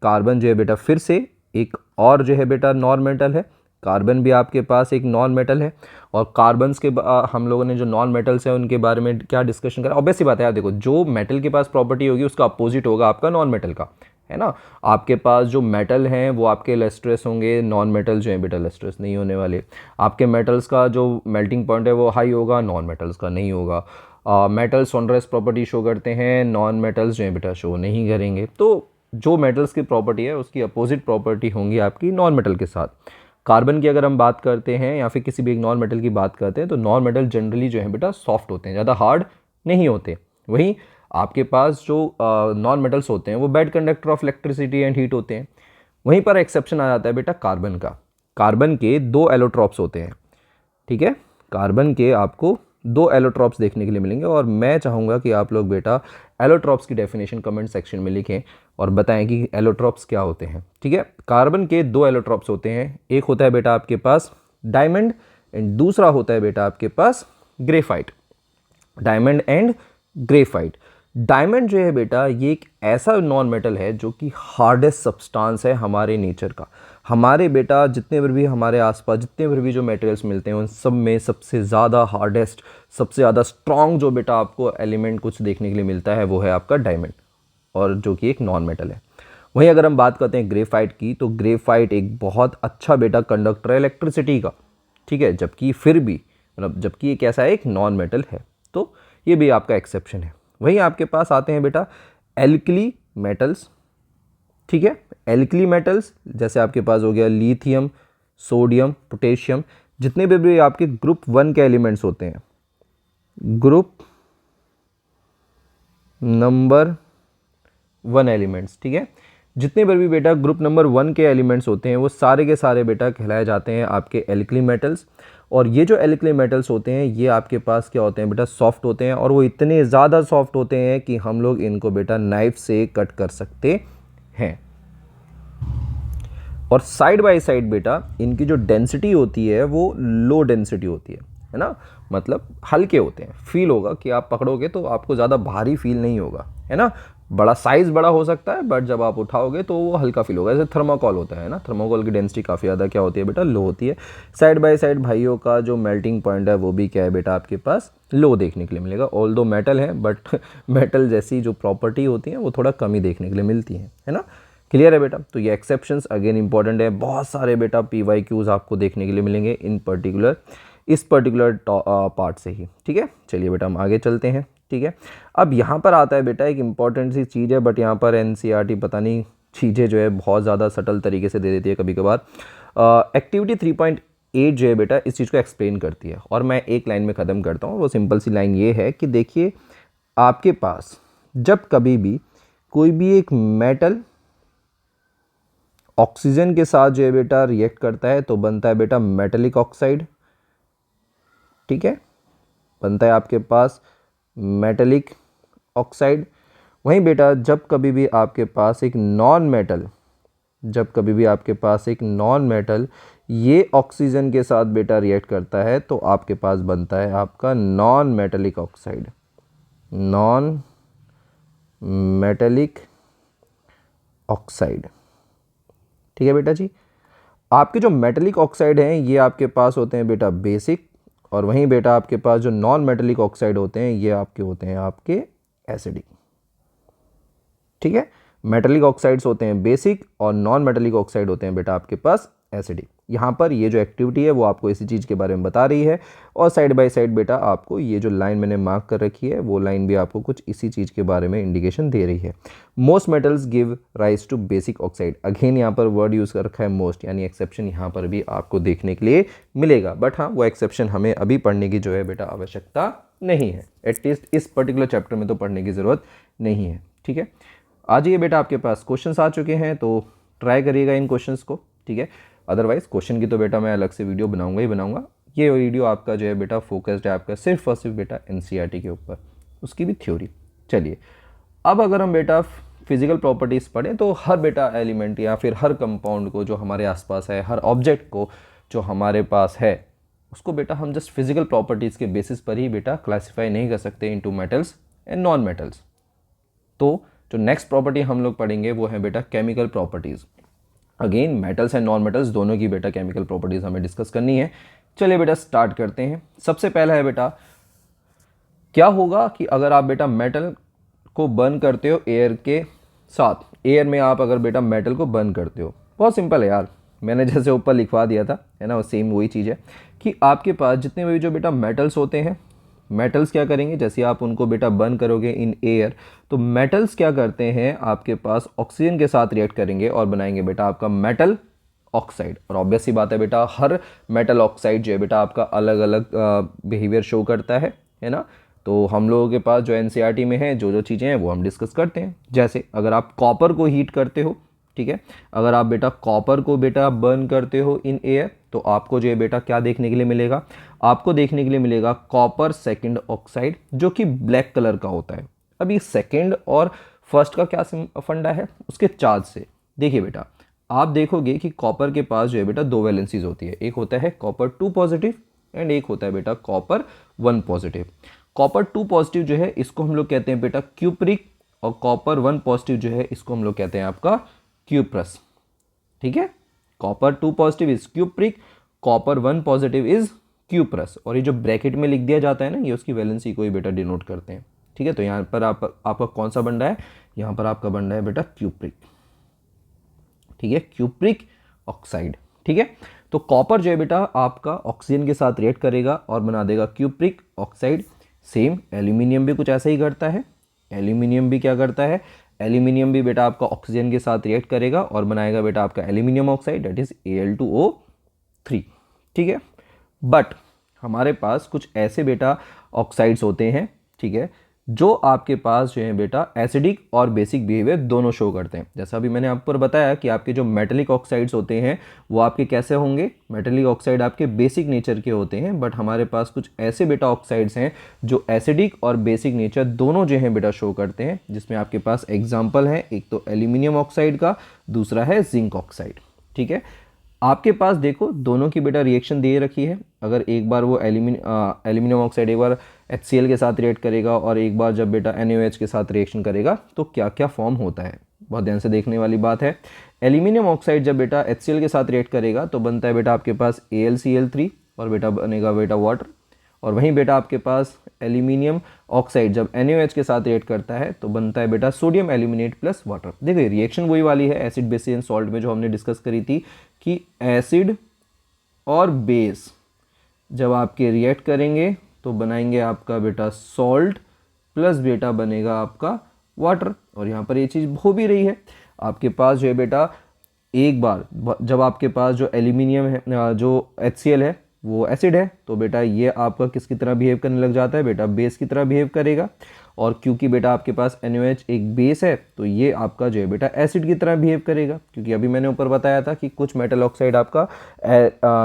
कार्बन जो है बेटा फिर से एक और जो है बेटा नॉन मेटल है, कार्बन भी आपके पास एक नॉन मेटल है। और कार्बन्स के हम लोगों ने जो नॉन मेटल्स हैं उनके बारे में क्या डिस्कशन करा, ऑब्वियस सी बात है यार, देखो जो मेटल के पास प्रॉपर्टी होगी उसका अपोजिट होगा आपका नॉन मेटल का, है ना। आपके पास जो मेटल हैं वो आपके लस्ट्रस होंगे, नॉन मेटल जो है बेटा लस्ट्रस नहीं होने वाले। आपके मेटल्स का जो मेल्टिंग पॉइंट है वो हाई होगा, नॉन मेटल्स का नहीं होगा। मेटल्स सोनरस प्रॉपर्टी शो करते हैं, नॉन मेटल्स जो है बेटा शो नहीं करेंगे। तो जो मेटल्स की प्रॉपर्टी है उसकी अपोजिट प्रॉपर्टी होंगी आपकी नॉन मेटल के साथ। कार्बन की अगर हम बात करते हैं या फिर किसी भी एक नॉन मेटल की बात करते हैं तो नॉन मेटल जनरली जो है बेटा सॉफ्ट होते हैं, ज़्यादा हार्ड नहीं होते। वहीं आपके पास जो नॉन मेटल्स होते हैं वो bad conductor of electricity and heat होते हैं। वहीं पर एक्सेप्शन आ जाता है बेटा कार्बन का। कार्बन के 2 एलोट्रॉप्स होते हैं, ठीक है। कार्बन के आपको 2 एलोट्रॉप्स देखने के लिए मिलेंगे और मैं चाहूँगा कि आप लोग बेटा एलोट्रॉप्स की डेफिनेशन कमेंट सेक्शन में लिखें और बताएं कि एलोट्रॉप्स क्या होते हैं, ठीक है। कार्बन के 2 एलोट्रॉप्स होते हैं, एक होता है बेटा आपके पास डायमंड एंड दूसरा होता है बेटा आपके पास graphite. Diamond and graphite. Diamond जो है बेटा ये एक ऐसा नॉन मेटल है जो कि हार्डेस्ट सब्सटेंस है हमारे नेचर का। हमारे बेटा जितने पर भी हमारे आसपास जितने पर भी जो मटेरियल्स मिलते हैं उन सब में सबसे ज़्यादा हार्डेस्ट, सबसे ज़्यादा स्ट्रॉन्ग जो बेटा आपको एलिमेंट कुछ देखने के लिए मिलता है वो है आपका डायमंड, और जो कि एक नॉन मेटल है। वहीं अगर हम बात करते हैं ग्रेफाइट की, तो ग्रेफाइट एक बहुत अच्छा बेटा कंडक्टर है इलेक्ट्रिसिटी का, ठीक है, जबकि फिर भी मतलब जबकि एक ऐसा एक नॉन मेटल है, तो ये भी आपका एक्सेप्शन है। वहीं आपके पास आते हैं बेटा एल्कली मेटल्स, ठीक है। एल्कली मेटल्स जैसे आपके पास हो गया लिथियम, सोडियम, पोटेशियम, जितने भी आपके ग्रुप 1 के एलिमेंट्स होते हैं, ग्रुप नंबर 1 एलिमेंट्स, ठीक है, जितने पर भी बेटा ग्रुप नंबर 1 के एलिमेंट्स होते हैं वो सारे के सारे बेटा कहलाए जाते हैं आपके एल्कली मेटल्स। और ये जो एल्कली मेटल्स होते हैं ये आपके पास क्या होते हैं बेटा सॉफ्ट होते हैं, और वो इतने ज़्यादा सॉफ्ट होते हैं कि हम लोग इनको बेटा नाइफ से कट कर सकते हैं। और साइड बाय साइड बेटा इनकी जो डेंसिटी होती है वो लो डेंसिटी होती है ना, मतलब हल्के होते हैं। फील होगा कि आप पकड़ोगे तो आपको ज़्यादा भारी फील नहीं होगा, है ना। बड़ा साइज़ बड़ा हो सकता है बट जब आप उठाओगे तो वो हल्का फील होगा। जैसे थर्माकोल होता है ना, थर्माकोल की डेंसिटी काफ़ी ज़्यादा क्या होती है बेटा लो होती है। साइड बाय साइड भाइयों का जो मेल्टिंग पॉइंट है वो भी क्या है बेटा आपके पास लो देखने के लिए मिलेगा। ऑल दो मेटल है बट मेटल जैसी जो प्रॉपर्टी होती है वो थोड़ा कम ही देखने के लिए मिलती है ना। क्लियर है बेटा। तो ये एक्सेप्शंस अगेन इंपॉर्टेंट है, बहुत सारे बेटा PYQs आपको देखने के लिए मिलेंगे इन पर्टिकुलर इस पर्टिकुलर पार्ट से ही, ठीक है। चलिए बेटा हम आगे चलते हैं, ठीक है। अब यहाँ पर आता है बेटा एक इंपॉर्टेंट सी चीज़ है, बट यहाँ पर NCERT पता नहीं चीज़ें जो है बहुत ज़्यादा सटल तरीके से दे देती है कभी कभार। एक्टिविटी 3.8 जो है बेटा इस चीज़ को एक्सप्लेन करती है, और मैं एक लाइन में ख़त्म करता हूँ। वो सिंपल सी लाइन ये है कि देखिए आपके पास जब कभी भी कोई भी एक मेटल ऑक्सीजन के साथ जो है बेटा रिएक्ट करता है तो बनता है बेटा मेटेलिक ऑक्साइड, ठीक है, बनता है आपके पास मेटेलिक ऑक्साइड। वहीं बेटा जब कभी भी आपके पास एक नॉन मेटल ये ऑक्सीजन के साथ बेटा रिएक्ट करता है तो आपके पास बनता है आपका non metallic oxide, non metallic oxide, ठीक है बेटा जी। आपके जो मेटेलिक ऑक्साइड हैं ये आपके पास होते हैं बेटा बेसिक, और वहीं बेटा आपके पास जो नॉन मेटेलिक ऑक्साइड होते हैं ये आपके होते हैं आपके एसिडिक, ठीक है। मेटेलिक ऑक्साइड्स होते हैं बेसिक और नॉन मेटेलिक ऑक्साइड होते हैं बेटा आपके पास एसिडिक। यहाँ पर ये जो एक्टिविटी है वो आपको इसी चीज़ के बारे में बता रही है, और साइड बाय साइड बेटा आपको ये जो लाइन मैंने मार्क कर रखी है वो लाइन भी आपको कुछ इसी चीज़ के बारे में इंडिकेशन दे रही है। Most metals give rise to basic oxide. Again यहाँ पर वर्ड यूज़ कर रखा है मोस्ट, यानी एक्सेप्शन यहाँ पर भी आपको देखने के लिए मिलेगा, बट हाँ वो एक्सेप्शन हमें अभी पढ़ने की जो है बेटा आवश्यकता नहीं है, एटलीस्ट इस पर्टिकुलर चैप्टर में तो पढ़ने की ज़रूरत नहीं है, ठीक है। आज ये बेटा आपके पास क्वेश्चंस आ चुके हैं तो ट्राई करिएगा इन क्वेश्चंस को, ठीक है। अदरवाइज क्वेश्चन की तो बेटा मैं अलग से वीडियो बनाऊंगा ही बनाऊंगा। ये वीडियो आपका जो है बेटा फोकस्ड है आपका सिर्फ और सिर्फ बेटा NCERT के ऊपर, उसकी भी थ्योरी। चलिए अब अगर हम बेटा फिजिकल प्रॉपर्टीज़ पढ़ें तो हर बेटा एलिमेंट या फिर हर कंपाउंड को जो हमारे आसपास है, हर ऑब्जेक्ट को जो हमारे पास है, उसको बेटा हम जस्ट फिजिकल प्रॉपर्टीज़ के बेसिस पर ही बेटा क्लासीफाई नहीं कर सकते into metals and non metals. तो जो नेक्स्ट प्रॉपर्टी हम लोग पढ़ेंगे वो है बेटा chemical properties. Again metals and non metals दोनों की बेटा केमिकल प्रॉपर्टीज़ हमें डिस्कस करनी है। चलिए बेटा स्टार्ट करते हैं। सबसे पहला है बेटा, क्या होगा कि अगर आप बेटा मेटल को बर्न करते हो एयर के साथ, एयर में आप अगर बेटा मेटल को बर्न करते हो, बहुत सिंपल है यार, मैंने जैसे ऊपर लिखवा दिया था, है ना, वो सेम वही चीज़ है कि आपके पास जितने भी जो बेटा मेटल्स होते हैं, मेटल्स क्या करेंगे, जैसे आप उनको बेटा बर्न करोगे इन एयर, तो मेटल्स क्या करते हैं, आपके पास ऑक्सीजन के साथ रिएक्ट करेंगे और बनाएंगे बेटा आपका मेटल ऑक्साइड। और ऑब्वियस सी बात है बेटा, हर मेटल ऑक्साइड जो है बेटा आपका अलग अलग बिहेवियर शो करता है ना। तो हम लोगों के पास जो एनसीईआरटी में है जो जो चीज़ें हैं वो हम डिस्कस करते हैं। जैसे अगर आप कॉपर को हीट करते हो, ठीक है, अगर आप बेटा कॉपर को बेटा बर्न करते हो इन एयर, तो आपको जो है बेटा क्या देखने के लिए मिलेगा, आपको देखने के लिए मिलेगा कॉपर सेकंड ऑक्साइड, जो कि ब्लैक कलर का होता है। अभी सेकंड और फर्स्ट का क्या फंडा है, उसके चार्ज से देखिए बेटा, आप देखोगे कि कॉपर के पास जो है बेटा दो वैलेंसीज होती है, एक होता है कॉपर 2 पॉजिटिव एंड एक होता है बेटा कॉपर 1 पॉजिटिव। कॉपर 2 पॉजिटिव जो है इसको हम लोग कहते हैं बेटा क्यूप्रिक, और कॉपर 1 पॉजिटिव जो है इसको हम लोग कहते हैं आपका क्यूप्रस। ठीक है, copper 2 positive is cupric, copper 1 positive is cuprous, और ये जो ब्रैकेट में लिख दिया जाता है ना, ये उसकी वैलेंसी को ही बेटा डिनोट करते हैं। ठीक है, तो यहाँ पर आपका कौन सा बन रहा है, यहाँ पर आपका बन रहा है बेटा क्यूप्रिक। ठीक है, क्यूप्रिक ऑक्साइड। ठीक है, तो कॉपर जो है बेटा आपका ऑक्सीजन के साथ रिएक्ट करेगा और बना देगा क्यूप्रिक ऑक्साइड। सेम एल्यूमिनियम भी कुछ ऐसा ही करता है, एल्यूमिनियम भी क्या करता है, एल्यूमिनियम भी बेटा आपका ऑक्सीजन के साथ रिएक्ट करेगा और बनाएगा बेटा आपका aluminium oxide, that is Al2O3। ठीक है, बट हमारे पास कुछ ऐसे बेटा ऑक्साइड्स होते हैं, ठीक है, जो आपके पास जो है बेटा एसिडिक और बेसिक बिहेवियर दोनों शो करते हैं। जैसा अभी मैंने आप पर बताया कि आपके जो मेटेलिक ऑक्साइड्स होते हैं वो आपके कैसे होंगे, मेटेलिक ऑक्साइड आपके बेसिक नेचर के होते हैं, बट हमारे पास कुछ ऐसे बेटा ऑक्साइड्स हैं जो एसिडिक और बेसिक नेचर दोनों जो है बेटा शो करते हैं, जिसमें आपके पास एग्जाम्पल है, एक तो एल्यूमिनियम ऑक्साइड का, दूसरा है जिंक ऑक्साइड। ठीक है, आपके पास देखो दोनों की बेटा रिएक्शन दे रखी है। अगर एक बार वो एल्यूमिनियम ऑक्साइड एक बार HCl के साथ रिएक्ट करेगा और एक बार जब बेटा NaOH के साथ रिएक्शन करेगा तो क्या क्या फॉर्म होता है, बहुत ध्यान से देखने वाली बात है। एल्यूमिनियम ऑक्साइड जब बेटा HCl के साथ रिएक्ट करेगा तो बनता है बेटा आपके पास AlCl3 और बेटा बनेगा बेटा वाटर। और वहीं बेटा आपके पास एल्यूमिनियम ऑक्साइड जब NaOH के साथ रिएक्ट करता है तो बनता है बेटा सोडियम एल्यूमिनेट प्लस वाटर। देखिए रिएक्शन वही वाली है एसिड बेस एंड सॉल्ट में जो हमने डिस्कस करी थी कि एसिड और बेस जब आपके रिएक्ट करेंगे तो बनाएंगे आपका बेटा सॉल्ट प्लस बेटा बनेगा आपका वाटर। और यहाँ पर ये चीज़ हो भी रही है, आपके पास जो है बेटा एक बार जब आपके पास जो एल्यूमिनियम है, जो HCl है वो एसिड है, तो बेटा ये आपका किसकी तरह बिहेव करने लग जाता है, बेटा बेस की तरह बिहेव करेगा। और क्योंकि बेटा आपके पास NaOH एक बेस है तो ये आपका जो है बेटा एसिड की तरह बिहेव करेगा, क्योंकि अभी मैंने ऊपर बताया था कि कुछ मेटल ऑक्साइड आपका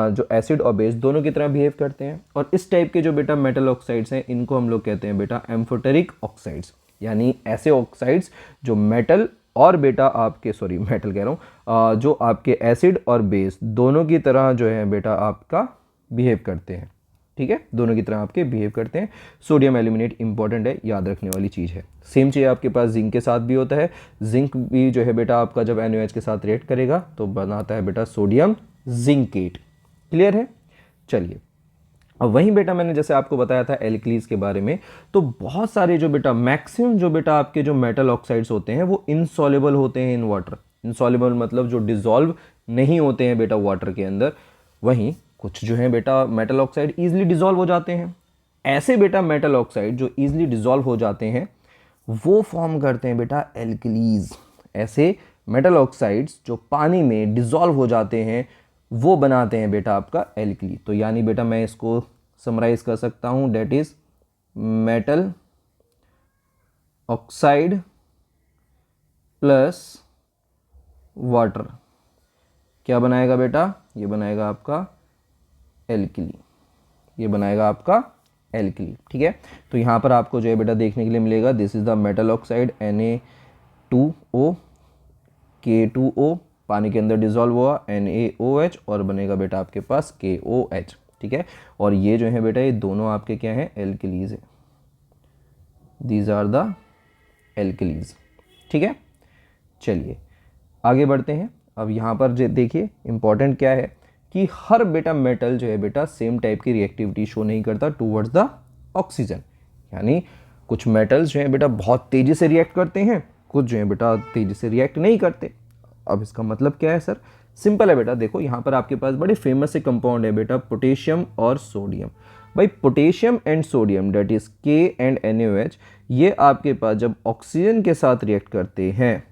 जो एसिड और बेस दोनों की तरह बिहेव करते हैं। और इस टाइप के जो बेटा मेटल ऑक्साइड्स हैं इनको हम लोग कहते हैं बेटा एम्फोटेरिक ऑक्साइड्स, यानी ऐसे ऑक्साइड्स जो मेटल और बेटा आपके मेटल कह रहा हूँ, जो आपके एसिड और बेस दोनों की तरह जो है बेटा आपका बिहेव करते हैं। ठीक है, दोनों की तरह आपके बिहेव करते हैं। सोडियम एल्यूमिनेट इंपॉर्टेंट है, याद रखने वाली चीज़ है। सेम चीज़ आपके पास जिंक के साथ भी होता है, जिंक भी जो है बेटा आपका जब NaOH के साथ रिएक्ट करेगा तो बनाता है बेटा सोडियम जिंकेट। क्लियर है, चलिए अब वहीं बेटा मैंने जैसे आपको बताया था एल्कलीज के बारे में, तो बहुत सारे जो बेटा मैक्सिमम जो बेटा आपके जो मेटल ऑक्साइड्स होते हैं वो इनसॉल्युबल होते हैं इन वाटर। इनसॉल्युबल मतलब जो डिसॉल्व नहीं होते हैं बेटा वाटर के अंदर। वहीं कुछ जो है बेटा मेटल ऑक्साइड ईजिली डिसॉल्व हो जाते हैं। ऐसे बेटा मेटल ऑक्साइड जो ईजिली डिसॉल्व हो जाते हैं वो फॉर्म करते हैं बेटा एल्कलीज। ऐसे मेटल ऑक्साइड्स जो पानी में डिसॉल्व हो जाते हैं वो बनाते हैं बेटा आपका एल्कली। तो यानी बेटा मैं इसको समराइज कर सकता हूं, that is metal oxide plus water क्या बनाएगा बेटा, ये बनाएगा आपका एल्कली, ये बनाएगा आपका एल्कली। ठीक है, तो यहाँ पर आपको जो है बेटा देखने के लिए मिलेगा, this is the metal oxide Na2O K2O, पानी के अंदर डिजॉल्व हुआ NaOH और बनेगा बेटा आपके पास KOH। ठीक है, और ये जो है बेटा ये दोनों आपके क्या हैं, एल्कलीज है, दीज आर द एल्कलीज। ठीक है, चलिए आगे बढ़ते हैं। अब यहाँ पर देखिए इंपॉर्टेंट क्या है कि हर बेटा मेटल जो है बेटा सेम टाइप की रिएक्टिविटी शो नहीं करता टूवर्ड्स द ऑक्सीजन। यानी कुछ मेटल्स जो है बेटा बहुत तेज़ी से रिएक्ट करते हैं, कुछ जो है बेटा तेज़ी से रिएक्ट नहीं करते। अब इसका मतलब क्या है सर? सिंपल है बेटा, देखो यहाँ पर आपके पास बड़े फेमस से कंपाउंड है बेटा, पोटेशियम और सोडियम। भाई potassium and sodium that is K and NaOH, ये आपके पास जब ऑक्सीजन के साथ रिएक्ट करते हैं,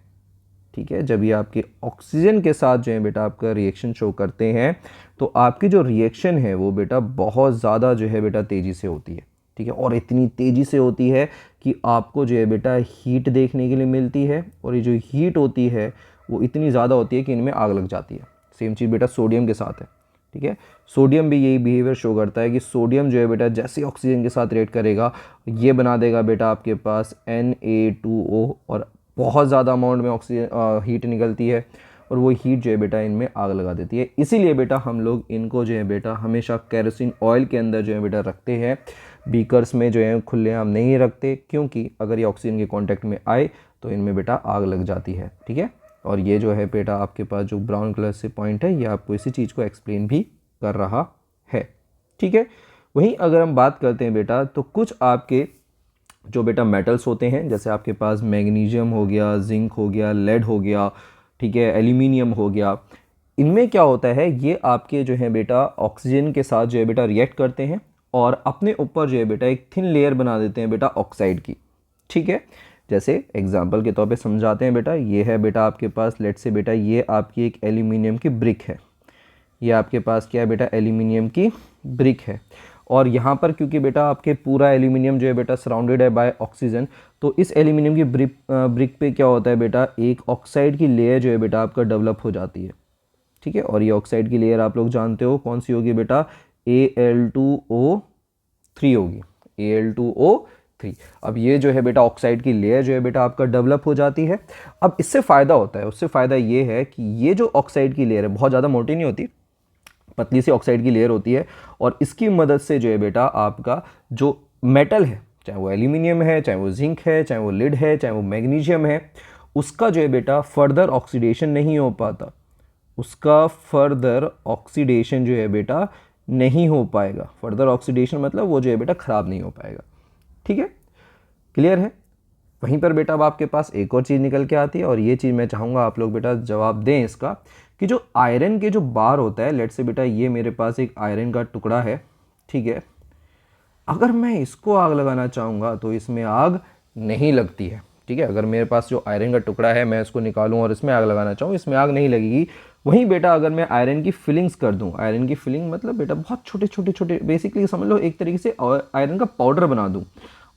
ठीक है, जब ये आपके ऑक्सीजन के साथ जो है बेटा आपका रिएक्शन शो करते हैं तो आपकी जो रिएक्शन है वो बेटा बहुत ज़्यादा जो है बेटा तेज़ी से होती है, ठीक है, और इतनी तेज़ी से होती है कि आपको जो है बेटा हीट देखने के लिए मिलती है, और ये जो हीट होती है वो इतनी ज़्यादा होती है कि इनमें आग लग जाती है। सेम चीज़ बेटा सोडियम के साथ है, ठीक है, सोडियम भी यही बिहेवियर शो करता है कि सोडियम जो है बेटा जैसे ऑक्सीजन के साथ रिएक्ट करेगा ये बना देगा बेटा आपके पास Na2O, और बहुत ज़्यादा अमाउंट में ऑक्सीजन हीट निकलती है, और वो हीट जो है बेटा इनमें आग लगा देती है। इसीलिए बेटा हम लोग इनको जो है बेटा हमेशा केरोसिन ऑयल के अंदर जो है बेटा रखते हैं, बीकर्स में जो है खुलेआम नहीं रखते, क्योंकि अगर ये ऑक्सीजन के कांटेक्ट में आए तो इनमें बेटा आग लग जाती है, ठीक है। और ये जो है बेटा आपके पास जो ब्राउन कलर से पॉइंट है ये आपको इसी चीज़ को एक्सप्लेन भी कर रहा है, ठीक है। वहीं अगर हम बात करते हैं बेटा तो कुछ आपके जो बेटा मेटल्स होते हैं, जैसे आपके पास मैग्नीशियम हो गया, जिंक हो गया, लेड हो गया, ठीक है, एल्यूमिनियम हो गया, इनमें क्या होता है ये आपके जो है बेटा ऑक्सीजन के साथ जो है बेटा रिएक्ट करते हैं और अपने ऊपर जो है बेटा एक थिन लेयर बना देते हैं बेटा ऑक्साइड की, ठीक है। जैसे एग्जांपल के तौर पे समझाते हैं बेटा, ये है बेटा आपके पास, लेट से बेटा ये आपकी एक एल्यूमिनियम की ब्रिक है, ये आपके पास क्या है बेटा, एल्यूमिनियम की ब्रिक है, और यहाँ पर क्योंकि बेटा आपके पूरा एल्यूमिनियम जो है बेटा सराउंडेड है बाय ऑक्सीजन, तो इस एल्यूमिनियम की ब्रिक पे क्या होता है बेटा, एक ऑक्साइड की लेयर जो है बेटा आपका डेवलप हो जाती है, ठीक है। और ये ऑक्साइड की लेयर आप लोग जानते हो कौन सी होगी बेटा, Al2O3 होगी, Al2O3। अब ये जो है बेटा ऑक्साइड की लेयर जो है बेटा आपका डेवलप हो जाती है। अब इससे फ़ायदा होता है, उससे फ़ायदा ये है कि ये जो ऑक्साइड की लेयर है बहुत ज़्यादा मोटी नहीं होती, पतली सी ऑक्साइड की लेयर होती है, और इसकी मदद से जो है बेटा आपका जो मेटल है, चाहे वो एल्यूमिनियम है, चाहे वो जिंक है, चाहे वो लिड है, चाहे वो मैग्नीशियम है, उसका जो है बेटा फर्दर ऑक्सीडेशन नहीं हो पाता, उसका फर्दर ऑक्सीडेशन जो है बेटा नहीं हो पाएगा। फर्दर ऑक्सीडेशन मतलब वो जो है बेटा ख़राब नहीं हो पाएगा, ठीक है, क्लियर है। वहीं पर बेटा अब आपके पास एक और चीज़ निकल के आती है, और ये चीज़ मैं चाहूँगा आप लोग बेटा जवाब दें इसका, कि जो आयरन के जो बार होता है, लेट से बेटा ये मेरे पास एक आयरन का टुकड़ा है, ठीक है, अगर मैं इसको आग लगाना चाहूँगा तो इसमें आग नहीं लगती है, ठीक है। अगर मेरे पास जो आयरन का टुकड़ा है मैं इसको निकालूं और इसमें आग लगाना चाहूँ, इसमें आग नहीं लगेगी। वहीं बेटा अगर मैं आयरन की फिलिंग्स कर दूं, आयरन की फिलिंग मतलब बेटा बहुत छोटे छोटे छोटे, बेसिकली समझ लो एक तरीके से आयरन का पाउडर बना दूं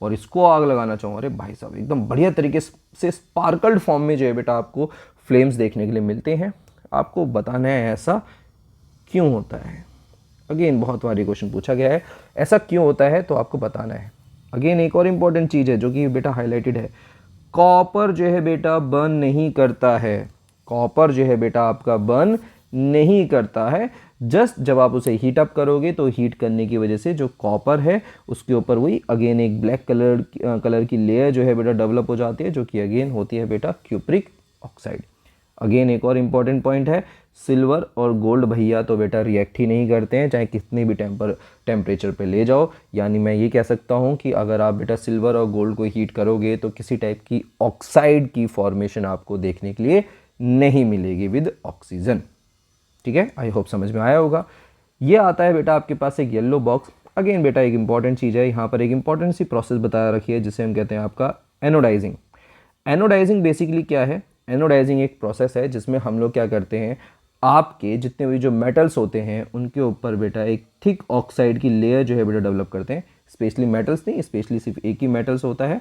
और इसको आग लगाना चाहूँ, अरे भाई साहब एकदम बढ़िया तरीके से स्पार्कल्ड फॉर्म में जो है बेटा आपको फ्लेम्स देखने के लिए मिलते हैं। आपको बताना है ऐसा क्यों होता है। अगेन बहुत बारी क्वेश्चन पूछा गया है, ऐसा क्यों होता है, तो आपको बताना है। अगेन एक और इम्पॉर्टेंट चीज़ है जो कि बेटा हाईलाइटेड है, कॉपर जो है बेटा बर्न नहीं करता है, कॉपर जो है बेटा आपका बर्न नहीं करता है। जस्ट जब आप उसे हीट अप करोगे तो हीट करने की वजह से जो कॉपर है उसके ऊपर वही अगेन एक ब्लैक कलर की लेयर जो है बेटा डेवलप हो जाती है, जो कि अगेन होती है बेटा क्यूप्रिक ऑक्साइड। अगेन एक और इम्पॉर्टेंट पॉइंट है, सिल्वर और गोल्ड भैया तो बेटा रिएक्ट ही नहीं करते हैं, चाहे कितनी भी टेम्परेचर पे ले जाओ। यानी मैं ये कह सकता हूँ कि अगर आप बेटा सिल्वर और गोल्ड को हीट करोगे तो किसी टाइप की ऑक्साइड की फॉर्मेशन आपको देखने के लिए नहीं मिलेगी विद ऑक्सीजन, ठीक है। आई होप समझ में आया होगा। ये आता है बेटा आपके पास एक येलो बॉक्स। अगेन बेटा एक इंपॉर्टेंट चीज़ है, यहाँ पर एक इंपॉर्टेंट सी प्रोसेस बता रखी है जिसे हम कहते हैं आपका एनोडाइजिंग। एनोडाइजिंग बेसिकली क्या है, एनोडाइजिंग एक प्रोसेस है जिसमें हम लोग क्या करते हैं, आपके जितने भी जो मेटल्स होते हैं उनके ऊपर बेटा एक थिक ऑक्साइड की लेयर जो है बेटा डेवलप करते हैं। स्पेशली मेटल्स नहीं, स्पेशली सिर्फ एक ही मेटल्स होता है,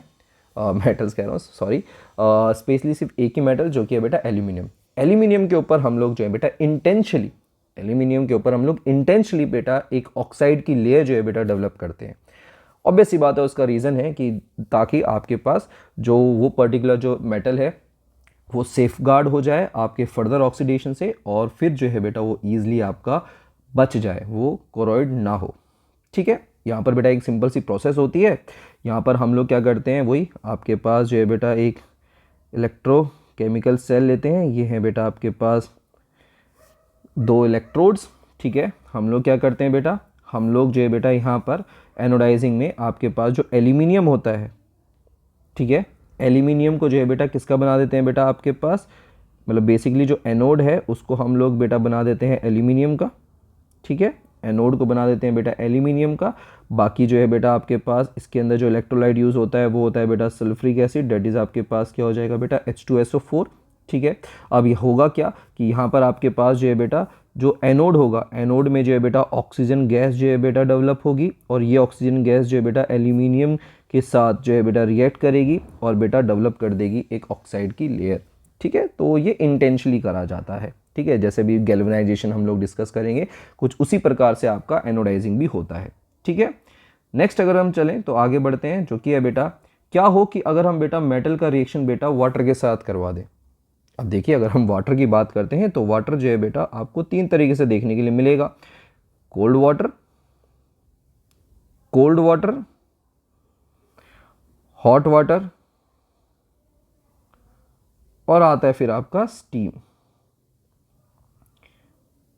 मेटल्स कह रहा हूँ सॉरी, स्पेशली सिर्फ एक ही मेटल जो कि है बेटा एल्यूमिनियम। एल्यूमिनियम के ऊपर हम लोग जो है बेटा इंटेंशनली, एल्यूमिनियम के ऊपर हम लोग इंटेंशनली बेटा एक ऑक्साइड की लेयर जो है बेटा डेवलप करते हैं। ऑब्वियस सी बात है, उसका रीज़न है कि ताकि आपके पास जो वो पर्टिकुलर जो मेटल है वो सेफ गार्ड हो जाए आपके फर्दर ऑक्सीडेशन से, और फिर जो है बेटा वो ईजिली आपका बच जाए, वो कोरोइड ना हो, ठीक है। यहाँ पर बेटा एक सिंपल सी प्रोसेस होती है। यहाँ पर हम लोग क्या करते हैं, वही आपके पास जो है बेटा एक इलेक्ट्रोकेमिकल सेल लेते हैं, ये है बेटा आपके पास 2 इलेक्ट्रोड्स, ठीक है। हम लोग क्या करते हैं बेटा, हम लोग जो है बेटा यहाँ पर एनोडाइजिंग में आपके पास जो एल्यूमिनियम होता है, ठीक है, एल्यूमिनियम को जो है बेटा किसका बना देते हैं बेटा आपके पास, मतलब बेसिकली जो एनोड है उसको हम लोग बेटा बना देते हैं एल्यूमिनियम का, ठीक है, एनोड को बना देते हैं बेटा एल्यूमिनियम का। बाकी जो है बेटा आपके पास इसके अंदर जो इलेक्ट्रोलाइट यूज़ होता है वो होता है बेटा सल्फ्रिक एसिड, डेट इज़ आपके पास क्या हो जाएगा बेटा H2SO4, ठीक है। अब ये होगा क्या कि यहाँ पर आपके पास जो है बेटा जो एनोड होगा, एनोड में जो है बेटा ऑक्सीजन गैस जो है बेटा डेवलप होगी, और ये ऑक्सीजन गैस जो है बेटा एल्यूमिनियम के साथ जो है बेटा रिएक्ट करेगी और बेटा डेवलप कर देगी एक ऑक्साइड की लेयर, ठीक है। तो ये इंटेंशनली करा जाता है, ठीक है, जैसे भी गैल्वेनाइजेशन हम लोग डिस्कस करेंगे कुछ उसी प्रकार से आपका एनोडाइजिंग भी होता है, ठीक है। नेक्स्ट अगर हम चलें तो आगे बढ़ते हैं, जो कि है बेटा क्या हो कि अगर हम बेटा मेटल का रिएक्शन बेटा वाटर के साथ करवा दें। अब देखिए अगर हम वाटर की बात करते हैं तो वाटर जो है बेटा आपको 3 तरीके से देखने के लिए मिलेगा, कोल्ड वाटर, हॉट वाटर, और आता है फिर आपका steam.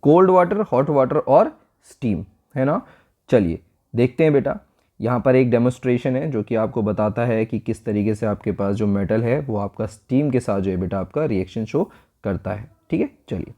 Cold water, hot water और स्टीम, है ना। चलिए देखते हैं बेटा, यहाँ पर एक डेमोस्ट्रेशन है जो कि आपको बताता है कि किस तरीके से आपके पास जो मेटल है वो आपका स्टीम के साथ जो है बेटा आपका रिएक्शन शो करता है, ठीक है। चलिए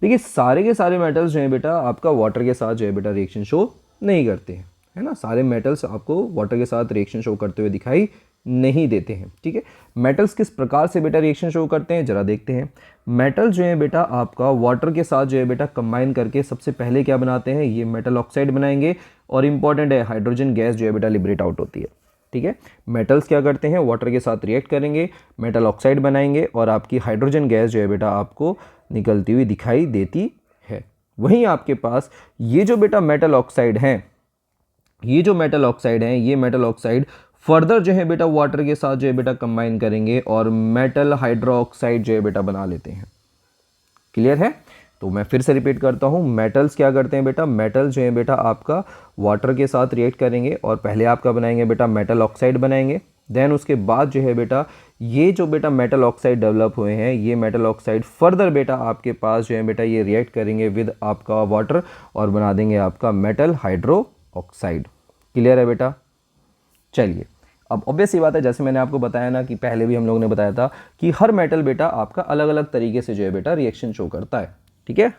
देखिए सारे के सारे मेटल्स जो है बेटा आपका वाटर के साथ जो है बेटा रिएक्शन शो नहीं करते हैं, है ना। सारे मेटल्स आपको वाटर के साथ रिएक्शन शो करते हुए दिखाई नहीं देते हैं, ठीक है। मेटल्स किस प्रकार से बेटा रिएक्शन शो करते हैं जरा देखते हैं। मेटल जो है बेटा आपका वाटर के साथ जो है बेटा कंबाइन करके सबसे पहले क्या बनाते हैं, ये मेटल ऑक्साइड बनाएंगे, और इंपॉर्टेंट है हाइड्रोजन गैस जो है बेटा लिबरेट आउट होती है, ठीक है। मेटल्स क्या करते हैं, वाटर के साथ रिएक्ट करेंगे, मेटल ऑक्साइड बनाएंगे, और आपकी हाइड्रोजन गैस जो है बेटा आपको निकलती हुई दिखाई देती है। वहीं आपके पास ये जो बेटा मेटल ऑक्साइड हैं, ये जो मेटल ऑक्साइड हैं, ये मेटल ऑक्साइड फर्दर जो है बेटा वाटर के साथ जो है बेटा कंबाइन करेंगे और मेटल हाइड्रोक्साइड जो है बेटा बना लेते हैं। क्लियर है। तो मैं फिर से रिपीट करता हूँ, मेटल्स क्या करते हैं बेटा, मेटल जो है बेटा आपका वाटर के साथ रिएक्ट करेंगे और पहले आपका बनाएंगे बेटा मेटल ऑक्साइड बनाएंगे, देन उसके बाद जो है बेटा ये जो बेटा मेटल ऑक्साइड डेवलप हुए हैं, ये मेटल ऑक्साइड फर्दर बेटा आपके पास जो है बेटा ये रिएक्ट करेंगे विद आपका वाटर और बना देंगे आपका मेटल हाइड्रो ऑक्साइड। क्लियर है बेटा। चलिए अब ऑब्वियस सी बात है, जैसे मैंने आपको बताया ना कि पहले भी हम लोगों ने बताया था कि हर मेटल बेटा आपका अलग अलग तरीके से जो है बेटा रिएक्शन शो करता है, ठीक है।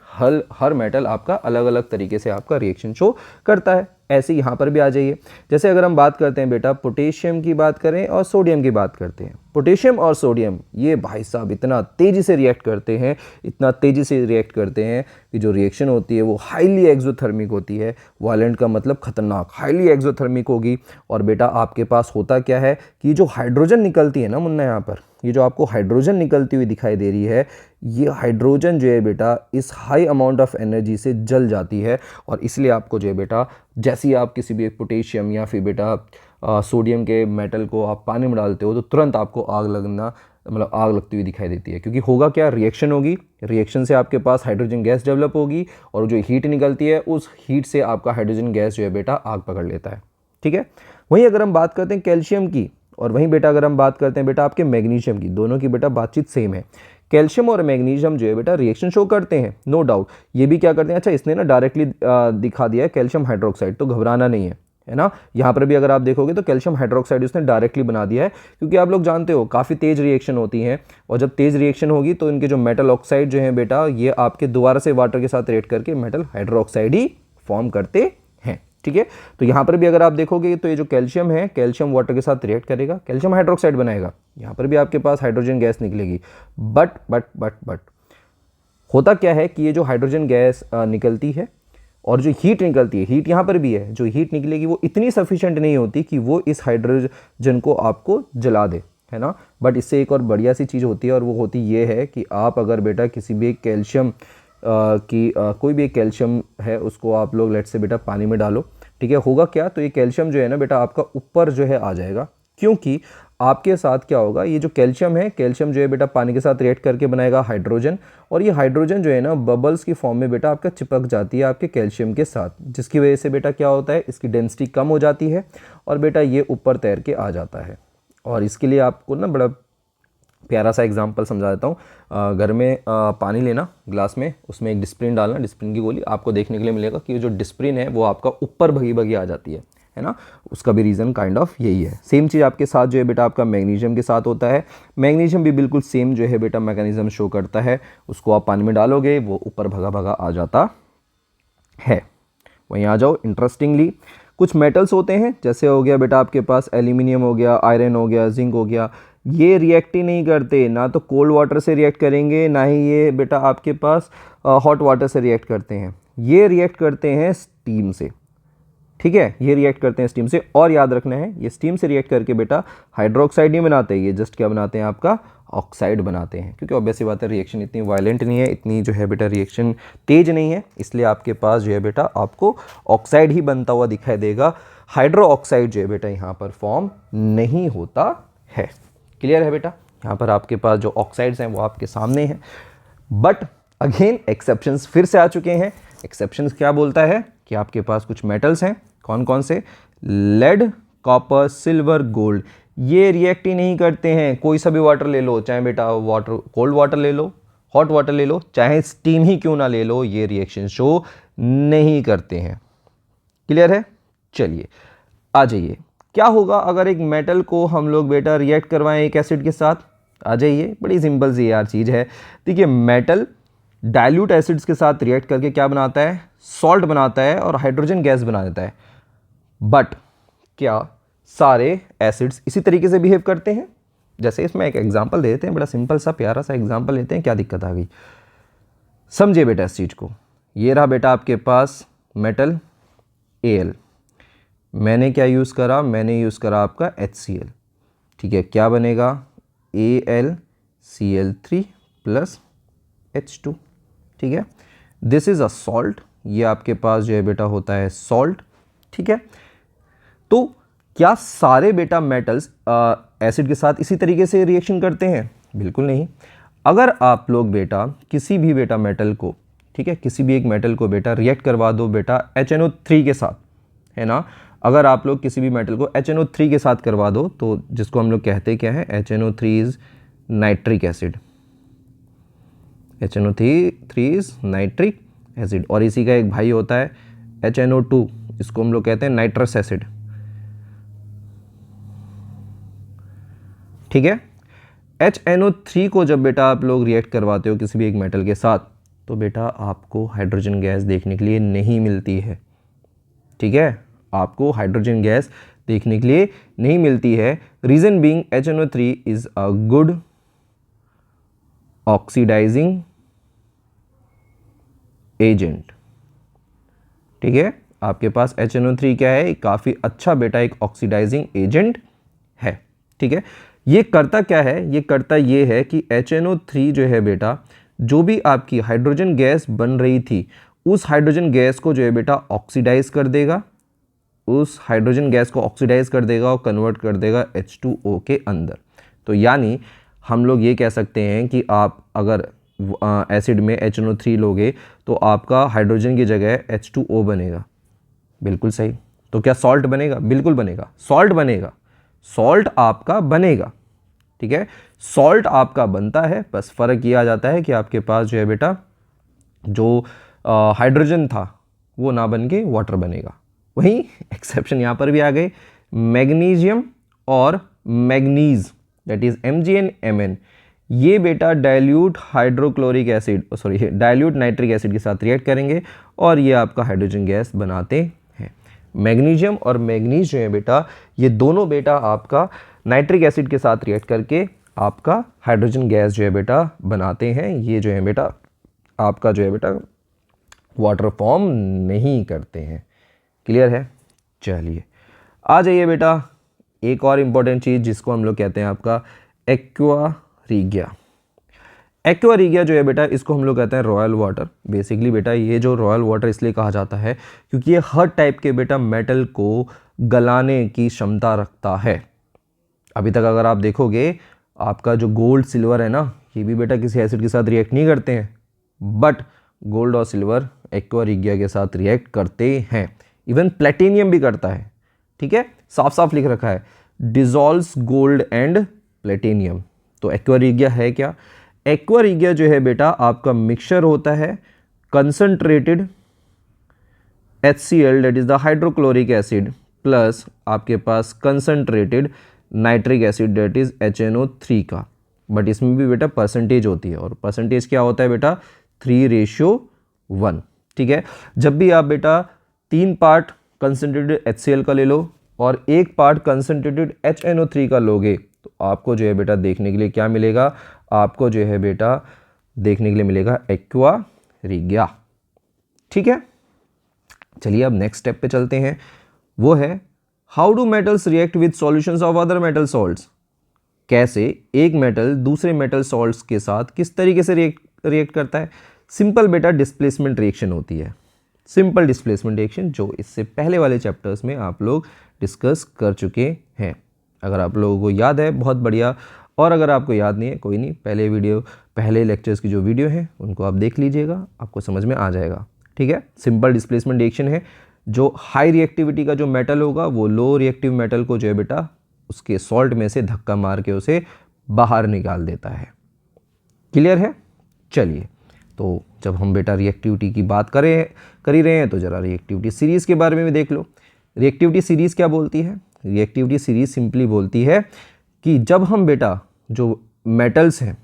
हर मेटल आपका अलग अलग तरीके से आपका रिएक्शन शो करता है। ऐसे यहाँ पर भी आ जाइए, जैसे अगर हम बात करते हैं बेटा पोटेशियम की बात करें और सोडियम की बात करते हैं, पोटेशियम और सोडियम ये भाई साहब इतना तेज़ी से रिएक्ट करते हैं, इतना तेज़ी से रिएक्ट करते हैं कि जो रिएक्शन होती है वो हाईली एक्सोथर्मिक होती है। वायलेंट का मतलब खतरनाक, हाईली एक्सोथर्मिक होगी। और बेटा आपके पास होता क्या है कि जो हाइड्रोजन निकलती है ना मुन्ना, यहाँ पर ये जो आपको हाइड्रोजन निकलती हुई दिखाई दे रही है, ये हाइड्रोजन जो है बेटा इस हाई अमाउंट ऑफ एनर्जी से जल जाती है, और इसलिए आपको जो है बेटा जैसे ही आप किसी भी एक पोटेशियम या फिर बेटा सोडियम के मेटल को आप पानी में डालते हो तो तुरंत आपको आग लगना, मतलब आग लगती हुई दिखाई देती है। क्योंकि होगा क्या, रिएक्शन होगी, रिएक्शन से आपके पास हाइड्रोजन गैस डेवलप होगी, और जो हीट निकलती है उस हीट से आपका हाइड्रोजन गैस जो है बेटा आग पकड़ लेता है, ठीक है। वहीं अगर हम बात करते हैं कैल्शियम की, और वहीं बेटा अगर हम बात करते हैं बेटा आपके मैग्नीशियम की, दोनों की बेटा बातचीत सेम है। कैल्शियम और मैग्नीशियम जो है बेटा रिएक्शन शो करते हैं, नो डाउट। ये भी क्या करते हैं, अच्छा इसने ना डायरेक्टली दिखा दिया है कैल्शियम हाइड्रोक्साइड, तो घबराना नहीं है ना। यहाँ पर भी अगर आप देखोगे तो कैल्शियम हाइड्रोक्साइड उसने डायरेक्टली बना दिया है, क्योंकि आप लोग जानते हो काफ़ी तेज़ रिएक्शन होती है, और जब तेज़ रिएक्शन होगी तो इनके जो मेटल ऑक्साइड जो है बेटा ये आपके दोबारा से वाटर के साथ रिएक्ट करके मेटल हाइड्रोक्साइड ही फॉर्म करते हैं, ठीक है। तो यहाँ पर भी अगर आप देखोगे तो ये जो कैल्शियम है, कैल्शियम वाटर के साथ रिएक्ट करेगा, कैल्शियम हाइड्रोक्साइड बनाएगा, यहाँ पर भी आपके पास हाइड्रोजन गैस निकलेगी। बट होता क्या है कि ये जो हाइड्रोजन गैस निकलती है और जो हीट निकलती है, हीट यहाँ पर भी है, जो हीट निकलेगी वो इतनी सफिशिएंट नहीं होती कि वो इस हाइड्रोजन को आपको जला दे, है ना। बट इससे एक और बढ़िया सी चीज़ होती है, और वो होती ये है कि आप अगर बेटा किसी भी एक कैल्शियम कोई भी एक कैल्शियम है उसको आप लोग लेट से बेटा पानी में डालो, ठीक है। होगा क्या, तो ये कैल्शियम जो है ना बेटा आपका ऊपर जो है आ जाएगा, क्योंकि आपके साथ क्या होगा, ये जो कैल्शियम है, कैल्शियम जो है बेटा पानी के साथ रिएक्ट करके बनाएगा हाइड्रोजन, और ये हाइड्रोजन जो है ना बबल्स की फॉर्म में बेटा आपका चिपक जाती है आपके कैल्शियम के साथ, जिसकी वजह से बेटा क्या होता है, इसकी डेंसिटी कम हो जाती है और बेटा ये ऊपर तैर के आ जाता है। और इसके लिए आपको ना बड़ा प्यारा सा एग्जांपल समझा देता हूँ। घर में पानी लेना ग्लास में, उसमें एक डिस्प्रिन डालना, डिस्प्रिन की गोली आपको देखने के लिए मिलेगा कि जो डिस्प्रिन है वो आपका ऊपर भगी भगी आ जाती है ना। उसका भी रीज़न काइंड ऑफ यही है। सेम चीज़ आपके साथ जो है बेटा आपका मैग्नीशियम के साथ होता है। मैग्नीशियम भी बिल्कुल सेम जो है बेटा मैकेनिज्म शो करता है। उसको आप पानी में डालोगे वो ऊपर भगा भगा आ जाता है। वहीं आ जाओ, इंटरेस्टिंगली कुछ मेटल्स होते हैं, जैसे हो गया बेटा आपके पास एल्यूमिनियम हो गया, आयरन हो गया, जिंक हो गया, ये रिएक्ट ही नहीं करते, ना तो कोल्ड वाटर से रिएक्ट करेंगे, ना ही ये बेटा आपके पास हॉट वाटर से रिएक्ट करते हैं। ये रिएक्ट करते हैं स्टीम से, ठीक है, ये रिएक्ट करते हैं स्टीम से। और याद रखना है, ये स्टीम से रिएक्ट करके बेटा हाइड्रोक्साइड नहीं बनाते, ये जस्ट क्या बनाते हैं, आपका ऑक्साइड बनाते हैं। क्योंकि ऑब्वियस सी बात है, रिएक्शन इतनी वायलेंट नहीं है, इतनी जो है बेटा रिएक्शन तेज नहीं है, इसलिए आपके पास जो है बेटा आपको ऑक्साइड ही बनता हुआ दिखाई देगा। हाइड्रो ऑक्साइड जो है बेटा यहाँ पर फॉर्म नहीं होता है। क्लियर है बेटा? यहाँ पर आपके पास जो ऑक्साइड्स हैं वो आपके सामने हैं। बट अगेन एक्सेप्शंस फिर से आ चुके हैं। एक्सेप्शंस क्या बोलता है कि आपके पास कुछ मेटल्स हैं, कौन कौन से, लेड, कॉपर, सिल्वर, गोल्ड, ये रिएक्ट ही नहीं करते हैं। कोई सा भी वाटर ले लो, चाहे बेटा वाटर कोल्ड वाटर ले लो, हॉट वाटर ले लो, चाहे स्टीम ही क्यों ना ले लो, ये रिएक्शन शो नहीं करते हैं। क्लियर है? चलिए आ जाइए, क्या होगा अगर एक मेटल को हम लोग बेटा रिएक्ट करवाएं एक एसिड के साथ? आ जाइए, बड़ी सिंपल सी यार चीज़ है। देखिए, मेटल डाइल्यूट एसिड्स के साथ रिएक्ट करके क्या बनाता है, सॉल्ट बनाता है और हाइड्रोजन गैस बना देता है। बट क्या सारे एसिड्स इसी तरीके से बिहेव करते हैं? जैसे इसमें एक एग्जांपल दे देते हैं, बड़ा सिंपल सा प्यारा सा एग्जांपल लेते हैं, क्या दिक्कत आ गई, समझिए बेटा इस चीज़ को। ये रहा बेटा आपके पास मेटल Al, मैंने क्या यूज़ करा, मैंने यूज़ करा आपका HCl, ठीक है, क्या बनेगा, AlCl3 प्लस H2, ठीक है, दिस इज़ अ सॉल्ट, ये आपके पास जो है बेटा होता है सॉल्ट, ठीक है। तो क्या सारे बेटा मेटल्स एसिड के साथ इसी तरीके से रिएक्शन करते हैं? बिल्कुल नहीं। अगर आप लोग बेटा किसी भी बेटा मेटल को, ठीक है, किसी भी एक मेटल को बेटा रिएक्ट करवा दो बेटा HNO3 के साथ, है ना, अगर आप लोग किसी भी मेटल को HNO3 के साथ करवा दो, तो जिसको हम लोग कहते क्या है, HNO3 is nitric acid, HNO3 is nitric acid. और इसी का एक भाई होता है HNO2, इसको हम लोग कहते हैं नाइट्रस एसिड, ठीक है। HNO3 को जब बेटा आप लोग रिएक्ट करवाते हो किसी भी एक मेटल के साथ, तो बेटा आपको हाइड्रोजन गैस देखने के लिए नहीं मिलती है, ठीक है, आपको हाइड्रोजन गैस देखने के लिए नहीं मिलती है। Reason being HNO3 is a good oxidising agent, ठीक है, आपके पास HNO3 क्या है, काफ़ी अच्छा बेटा एक ऑक्सीडाइजिंग एजेंट है, ठीक है। ये करता क्या है, ये करता ये है कि HNO3 जो है बेटा, जो भी आपकी हाइड्रोजन गैस बन रही थी, उस हाइड्रोजन गैस को जो है बेटा ऑक्सीडाइज कर देगा, उस हाइड्रोजन गैस को ऑक्सीडाइज कर देगा और कन्वर्ट कर देगा H2O के अंदर। तो यानी हम लोग ये कह सकते हैं कि आप अगर एसिड में HNO3 लोगे तो आपका हाइड्रोजन की जगह H2O बनेगा। बिल्कुल सही। तो क्या सॉल्ट बनेगा? बिल्कुल बनेगा, सॉल्ट बनेगा, सॉल्ट आपका बनेगा, ठीक है, सॉल्ट आपका बनता है। बस फ़र्क ये आ जाता है कि आपके पास जो है बेटा जो हाइड्रोजन था वो ना बन के वाटर बनेगा। वहीं एक्सेप्शन यहाँ पर भी आ गए, मैग्नीशियम और मैग्नीज, दैट इज MgN, ये बेटा dilute hydrochloric acid, sorry dilute nitric acid के साथ रिएक्ट करेंगे और ये आपका हाइड्रोजन गैस बनाते हैं। मैग्नीशियम और मैग्नीज जो है बेटा, ये दोनों बेटा आपका नाइट्रिक एसिड के साथ रिएक्ट करके आपका हाइड्रोजन गैस जो है बेटा बनाते हैं। ये जो है बेटा आपका जो है बेटा वाटर फॉर्म नहीं करते हैं। क्लियर है? चलिए आ जाइए बेटा, एक और इम्पॉर्टेंट चीज़ जिसको हम लोग कहते हैं आपका एक्वा रीगिया। एक्वा रीगिया जो है बेटा, इसको हम लोग कहते हैं रॉयल वाटर। बेसिकली बेटा ये जो रॉयल वाटर इसलिए कहा जाता है क्योंकि ये हर टाइप के बेटा मेटल को गलाने की क्षमता रखता है। अभी तक अगर आप देखोगे, आपका जो गोल्ड सिल्वर है ना, ये भी बेटा किसी एसिड के साथ रिएक्ट नहीं करते हैं, बट गोल्ड और सिल्वर एक्वा रीगिया के साथ रिएक्ट करते हैं। इवन प्लेटिनियम भी करता है, ठीक है, साफ साफ लिख रखा है डिजॉल्व्स गोल्ड एंड प्लेटिनियम। तो एक्वा रिगिया है क्या? एक्वा रिगिया जो है बेटा आपका मिक्सचर होता है concentrated HCl that is the hydrochloric acid plus आपके पास concentrated nitric acid that is HNO3 का, बट इसमें भी बेटा परसेंटेज होती है, और परसेंटेज क्या होता है बेटा 3:1। ठीक है, जब भी आप बेटा 3 पार्ट कंसंट्रेटेड HCl का ले लो और 1 पार्ट कंसंट्रेटेड HNO3 का लोगे तो आपको जो है बेटा देखने के लिए क्या मिलेगा? आपको जो है बेटा देखने के लिए मिलेगा एक्वा रिगिया। ठीक है, चलिए अब नेक्स्ट स्टेप पे चलते हैं, वो है how do metals react with solutions of other metal salts. कैसे एक मेटल दूसरे मेटल सॉल्ट्स के साथ किस तरीके से रिएक्ट करता है? सिंपल बेटा डिस्प्लेसमेंट रिएक्शन होती है, सिंपल डिस्प्लेसमेंट रिएक्शन, जो इससे पहले वाले चैप्टर्स में आप लोग डिस्कस कर चुके हैं। अगर आप लोगों को याद है बहुत बढ़िया, और अगर आपको याद नहीं है कोई नहीं, पहले लेक्चर्स की जो वीडियो है उनको आप देख लीजिएगा, आपको समझ में आ जाएगा। ठीक है, सिंपल डिस्प्लेसमेंट रिएक्शन है, जो हाई रिएक्टिविटी का जो मेटल होगा वो लो रिएक्टिव मेटल को जो है बेटा उसके सॉल्ट में से धक्का मार के उसे बाहर निकाल देता है। क्लियर है? चलिए, तो जब हम बेटा रिएक्टिविटी की बात कर ही रहे हैं तो ज़रा रिएक्टिविटी सीरीज़ के बारे में भी देख लो। रिएक्टिविटी सीरीज़ क्या बोलती है? रिएक्टिविटी सीरीज़ सिंपली बोलती है कि जब हम बेटा जो मेटल्स हैं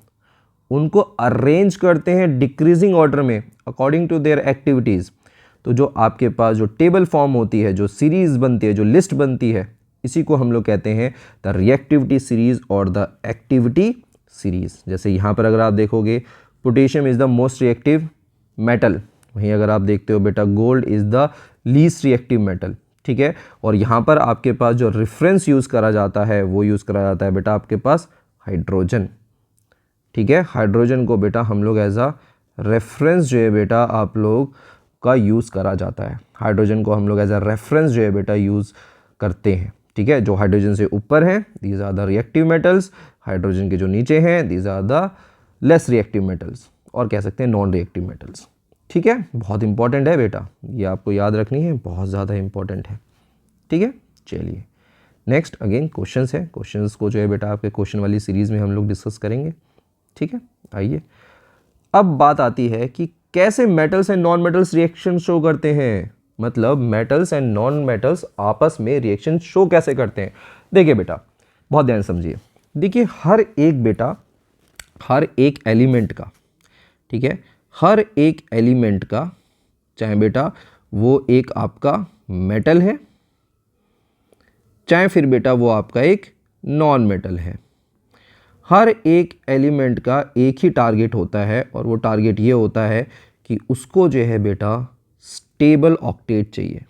उनको अरेंज करते हैं डिक्रीजिंग ऑर्डर में अकॉर्डिंग टू देयर एक्टिविटीज़, तो जो आपके पास जो टेबल फॉर्म होती है, जो सीरीज़ बनती है, जो लिस्ट बनती है, इसी को हम लोग कहते हैं द रिएक्टिविटी सीरीज़ और द एक्टिविटी सीरीज़। जैसे यहाँ पर अगर आप देखोगे potassium is the most reactive metal, वहीं अगर आप देखते हो बेटा gold is the least reactive metal. ठीक है, और यहाँ पर आपके पास जो रेफरेंस यूज़ करा जाता है वो यूज़ करा जाता है बेटा आपके पास हाइड्रोजन। ठीक है, हाइड्रोजन को बेटा हम लोग एज अ रेफरेंस जो है बेटा आप लोग का यूज़ करा जाता है, हाइड्रोजन को हम लोग एज अ रेफरेंस जो है बेटा यूज़ करते हैं। ठीक है, जो हाइड्रोजन से ऊपर हैं these are the reactive metals, hydrogen के जो नीचे हैं these are the less reactive metals, और कह सकते हैं नॉन रिएक्टिव मेटल्स। ठीक है, बहुत इंपॉर्टेंट है बेटा, ये आपको याद रखनी है, बहुत ज़्यादा इंपॉर्टेंट है। ठीक है, चलिए नेक्स्ट अगेन क्वेश्चंस है, क्वेश्चंस को जो है बेटा आपके क्वेश्चन वाली सीरीज़ में हम लोग डिस्कस करेंगे। ठीक है, आइए अब बात आती है कि कैसे metals and non metals reaction show करते हैं, मतलब मेटल्स एंड नॉन मेटल्स आपस में रिएक्शन शो कैसे करते हैं। देखिए बेटा बहुत ध्यान समझिए, देखिए हर एक एलिमेंट का, ठीक है, हर एक एलिमेंट का, चाहे बेटा वो एक आपका मेटल है चाहे फिर बेटा वो आपका एक नॉन मेटल है, हर एक एलिमेंट का एक ही टारगेट होता है, और वो टारगेट ये होता है कि उसको जो है बेटा स्टेबल ऑक्टेट चाहिए,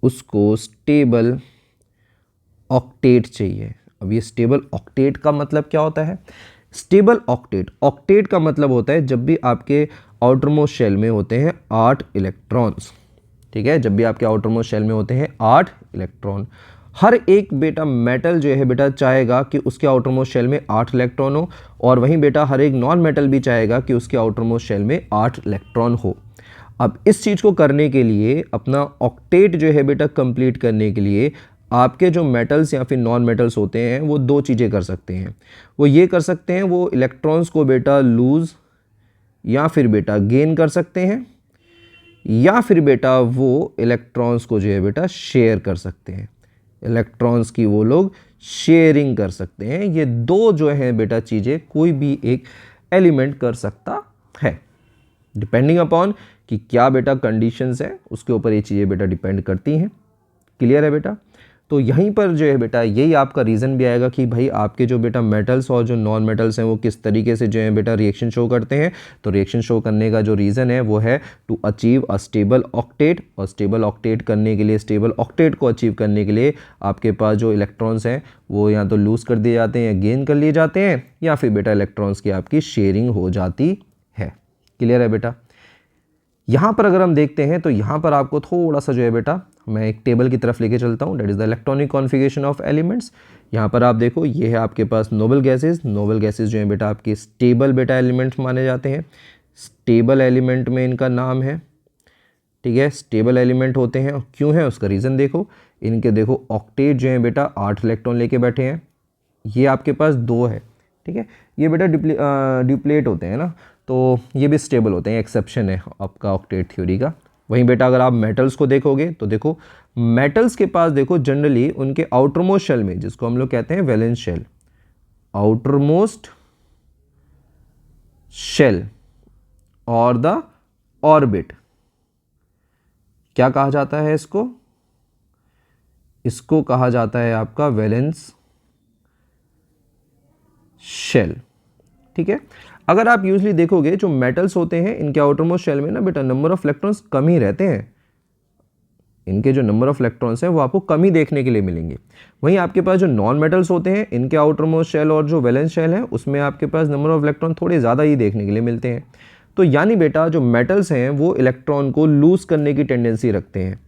उसको स्टेबल ऑक्टेट चाहिए। अब ये स्टेबल ऑक्टेट का मतलब क्या होता है? स्टेबल ऑक्टेट का मतलब होता है जब भी आपके आउटर मोस्ट शेल में होते हैं 8 इलेक्ट्रॉन्स। ठीक है, जब भी आपके आउटर मोस्ट शेल में होते हैं 8 इलेक्ट्रॉन, हर एक बेटा मेटल जो है बेटा चाहेगा कि उसके आउटर मोस्ट शेल में 8 इलेक्ट्रॉन हो, और वहीं बेटा हर एक नॉन मेटल भी चाहेगा कि उसके आउटर मोस्ट शेल में 8 इलेक्ट्रॉन हो। अब इस चीज़ को करने के लिए, अपना ऑक्टेट जो है बेटा कंप्लीट करने के लिए, आपके जो मेटल्स या फिर नॉन मेटल्स होते हैं वो दो चीज़ें कर सकते हैं। वो ये कर सकते हैं, वो इलेक्ट्रॉन्स को बेटा लूज़ या फिर बेटा गेन कर सकते हैं, या फिर बेटा वो इलेक्ट्रॉन्स को जो है बेटा शेयर कर सकते हैं, इलेक्ट्रॉन्स की वो लोग शेयरिंग कर सकते हैं। ये दो जो है बेटा चीज़ें कोई भी एक एलिमेंट कर सकता है, डिपेंडिंग अपॉन कि क्या बेटा कंडीशंस है उसके ऊपर ये चीज़ें बेटा डिपेंड करती हैं। क्लियर है बेटा? तो यहीं पर जो है बेटा यही आपका रीज़न भी आएगा कि भाई आपके जो बेटा मेटल्स और जो नॉन मेटल्स हैं वो किस तरीके से जो है बेटा रिएक्शन शो करते हैं। तो रिएक्शन शो करने का जो रीज़न है वो है to achieve a stable octet, और स्टेबल ऑक्टेट करने के लिए, स्टेबल ऑक्टेट को अचीव करने के लिए आपके पास जो इलेक्ट्रॉन्स हैं वो या तो लूज़ कर दिए जाते हैं या गेन कर लिए जाते हैं, या फिर बेटा इलेक्ट्रॉन्स की आपकी शेयरिंग हो जाती है। क्लियर है बेटा? यहाँ पर अगर हम देखते हैं तो यहाँ पर आपको थोड़ा सा जो है बेटा मैं एक टेबल की तरफ लेके चलता हूँ, that is the electronic configuration of elements. यहाँ पर आप देखो ये है आपके पास नोबल गैसेस। नोबल गैसेस जो है बेटा आपके स्टेबल बेटा एलिमेंट्स माने जाते हैं, स्टेबल एलिमेंट में इनका नाम है। ठीक है, स्टेबल एलिमेंट होते हैं, और क्यों है उसका रीज़न देखो, इनके देखो ऑक्टेट जो है बेटा 8 इलेक्ट्रॉन लेके बैठे हैं, ये आपके पास 2 है। ठीक है। ये बेटा ड्यूप्लेट होते हैं ना, तो ये भी स्टेबल होते हैं, एक्सेप्शन है आपका ऑक्टेट थ्योरी का। वहीं बेटा अगर आप मेटल्स को देखोगे तो देखो मेटल्स के पास देखो जनरली उनके आउटरमोस्ट शेल में, जिसको हम लोग कहते हैं वैलेंस शेल, आउटरमोस्ट शेल और द ऑर्बिट, क्या कहा जाता है इसको? इसको कहा जाता है आपका वैलेंस शेल, ठीक है। अगर आप यूजली देखोगे जो मेटल्स होते हैं इनके आउटरमोस्ट शेल में ना बेटा नंबर ऑफ इलेक्ट्रॉन्स कम ही रहते हैं, इनके जो नंबर ऑफ इलेक्ट्रॉन्स हैं वो आपको कम ही देखने के लिए मिलेंगे। वहीं आपके पास जो नॉन मेटल्स होते हैं इनके आउटरमोस्ट शेल और जो वैलेंस शेल है उसमें आपके पास नंबर ऑफ इलेक्ट्रॉन थोड़े ज़्यादा ही देखने के लिए मिलते हैं। तो यानी बेटा जो मेटल्स हैं वो इलेक्ट्रॉन को लूज करने की टेंडेंसी रखते हैं,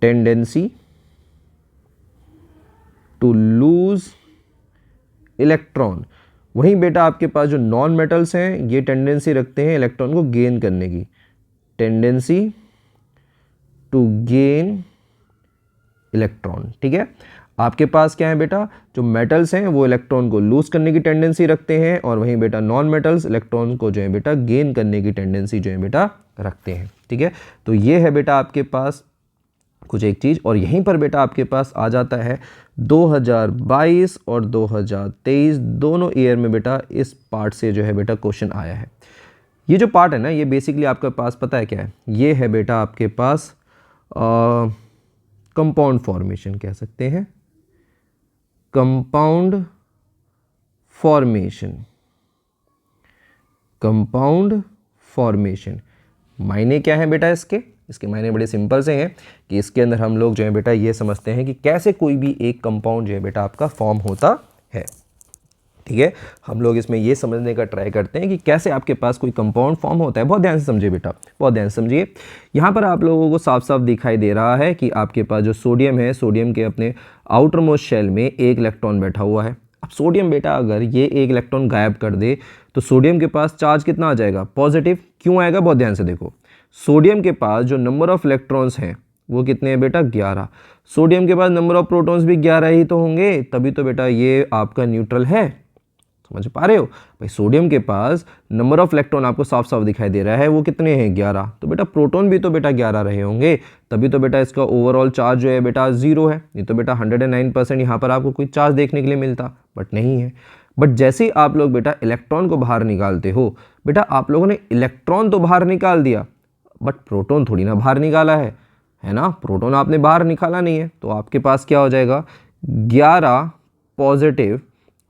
टेंडेंसी टू लूज इलेक्ट्रॉन। वहीं बेटा आपके पास जो नॉन मेटल्स हैं ये टेंडेंसी रखते हैं इलेक्ट्रॉन को गेन करने की, टेंडेंसी टू गेन इलेक्ट्रॉन, ठीक है। आपके पास क्या है बेटा, जो मेटल्स हैं वो इलेक्ट्रॉन को लूज करने की टेंडेंसी रखते हैं और वहीं बेटा नॉन मेटल्स इलेक्ट्रॉन को जो है बेटा गेन करने की टेंडेंसी जो है बेटा रखते हैं, ठीक है। तो ये है बेटा आपके पास कुछ एक चीज़। और यहीं पर बेटा आपके पास आ जाता है 2022 और 2023 दोनों ईयर में बेटा इस पार्ट से जो है बेटा क्वेश्चन आया है। ये जो पार्ट है ना ये बेसिकली आपके पास पता है क्या है, ये है बेटा आपके पास कंपाउंड फॉर्मेशन कह सकते हैं, कंपाउंड फॉर्मेशन, कंपाउंड फॉर्मेशन। मायने क्या है बेटा इसके? इसके मायने बड़े सिंपल से हैं कि इसके अंदर हम लोग जो है बेटा ये समझते हैं कि कैसे कोई भी एक कंपाउंड जो है बेटा आपका फॉर्म होता है, ठीक है। हम लोग इसमें ये समझने का ट्राई करते हैं कि कैसे आपके पास कोई कंपाउंड फॉर्म होता है। बहुत ध्यान से समझिए बेटा, बहुत ध्यान से समझिए। यहाँ पर आप लोगों को साफ साफ दिखाई दे रहा है कि आपके पास जो सोडियम है, सोडियम के अपने आउटर मोस्ट शेल में एक इलेक्ट्रॉन बैठा हुआ है। अब सोडियम बेटा अगर ये एक इलेक्ट्रॉन गायब कर दे तो सोडियम के पास चार्ज कितना आ जाएगा? पॉजिटिव। क्यों आएगा? बहुत ध्यान से देखो, सोडियम के पास जो नंबर ऑफ इलेक्ट्रॉन्स हैं वो कितने हैं बेटा? 11। सोडियम के पास नंबर ऑफ प्रोटॉन्स भी 11 ही तो होंगे, तभी तो बेटा ये आपका न्यूट्रल है। समझ पा रहे हो भाई? सोडियम के पास नंबर ऑफ इलेक्ट्रॉन आपको साफ साफ दिखाई दे रहा है, वो कितने हैं? 11। तो बेटा प्रोटॉन भी तो बेटा 11 रहे होंगे, तभी तो बेटा इसका ओवरऑल चार्ज जो है बेटा 0 है। नहीं तो बेटा 109% यहाँ पर आपको कोई चार्ज देखने के लिए मिलता, बट नहीं है। बट जैसे ही आप लोग बेटा इलेक्ट्रॉन को बाहर निकालते हो, बेटा आप लोगों ने इलेक्ट्रॉन तो बाहर निकाल दिया बट प्रोटॉन थोड़ी ना बाहर निकाला है ना। प्रोटॉन आपने बाहर निकाला नहीं है, तो आपके पास क्या हो जाएगा? 11 पॉजिटिव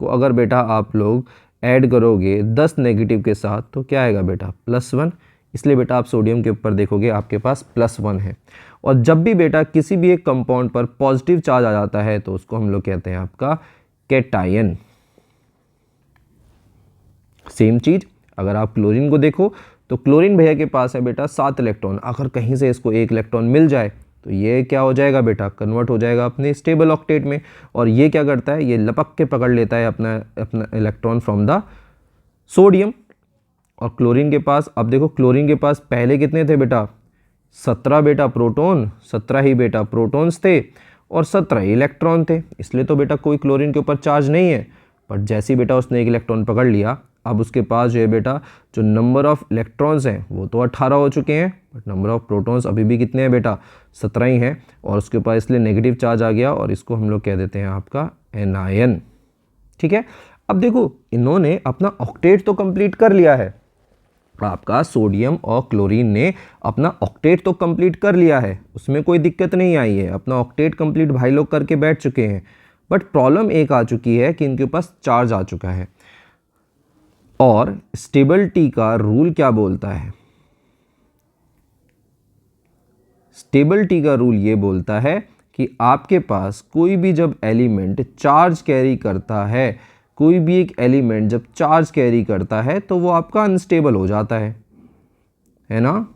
को अगर बेटा आप लोग ऐड करोगे 10 नेगेटिव के साथ तो क्या आएगा बेटा? +1। इसलिए बेटा आप सोडियम के ऊपर देखोगे आपके पास +1 है। और जब भी बेटा किसी भी एक कंपाउंड पर पॉजिटिव चार्ज आ जाता है तो उसको हम लोग कहते हैं आपका कैटायन। सेम चीज अगर आप क्लोरीन को देखो तो क्लोरीन भैया के पास है बेटा 7 इलेक्ट्रॉन। अगर कहीं से इसको 1 इलेक्ट्रॉन मिल जाए तो ये क्या हो जाएगा बेटा? कन्वर्ट हो जाएगा अपने स्टेबल ऑक्टेट में। और ये क्या करता है? ये लपक के पकड़ लेता है अपना इलेक्ट्रॉन फ्रॉम द सोडियम। और क्लोरीन के पास, अब देखो क्लोरीन के पास पहले कितने थे बेटा? 17 बेटा प्रोटॉन, 17 ही बेटा प्रोटॉन्स थे और 17 ही इलेक्ट्रॉन थे। इसलिए तो बेटा कोई क्लोरीन के ऊपर चार्ज नहीं है। बट जैसे ही बेटा उसने 1 इलेक्ट्रॉन पकड़ लिया, अब उसके पास जो है बेटा जो नंबर ऑफ इलेक्ट्रॉन्स हैं वो तो 18 हो चुके हैं, बट नंबर ऑफ प्रोटॉन्स अभी भी कितने हैं बेटा? 17 ही हैं। और उसके पास इसलिए नेगेटिव चार्ज आ गया और इसको हम लोग कह देते हैं आपका एनायन, ठीक है। अब देखो इन्होंने अपना ऑक्टेट तो कंप्लीट कर लिया है, आपका सोडियम और क्लोरीन ने अपना ऑक्टेट तो कंप्लीट कर लिया है, उसमें कोई दिक्कत नहीं आई है, अपना ऑक्टेट कंप्लीट भाई लोग करके बैठ चुके हैं। बट प्रॉब्लम एक आ चुकी है कि इनके पास चार्ज आ चुका है। और स्टेबिलिटी का रूल क्या बोलता है? स्टेबिलिटी का रूल ये बोलता है कि आपके पास कोई भी जब एलिमेंट चार्ज कैरी करता है, कोई भी एक एलिमेंट जब चार्ज कैरी करता है तो वो आपका अनस्टेबल हो जाता है ना।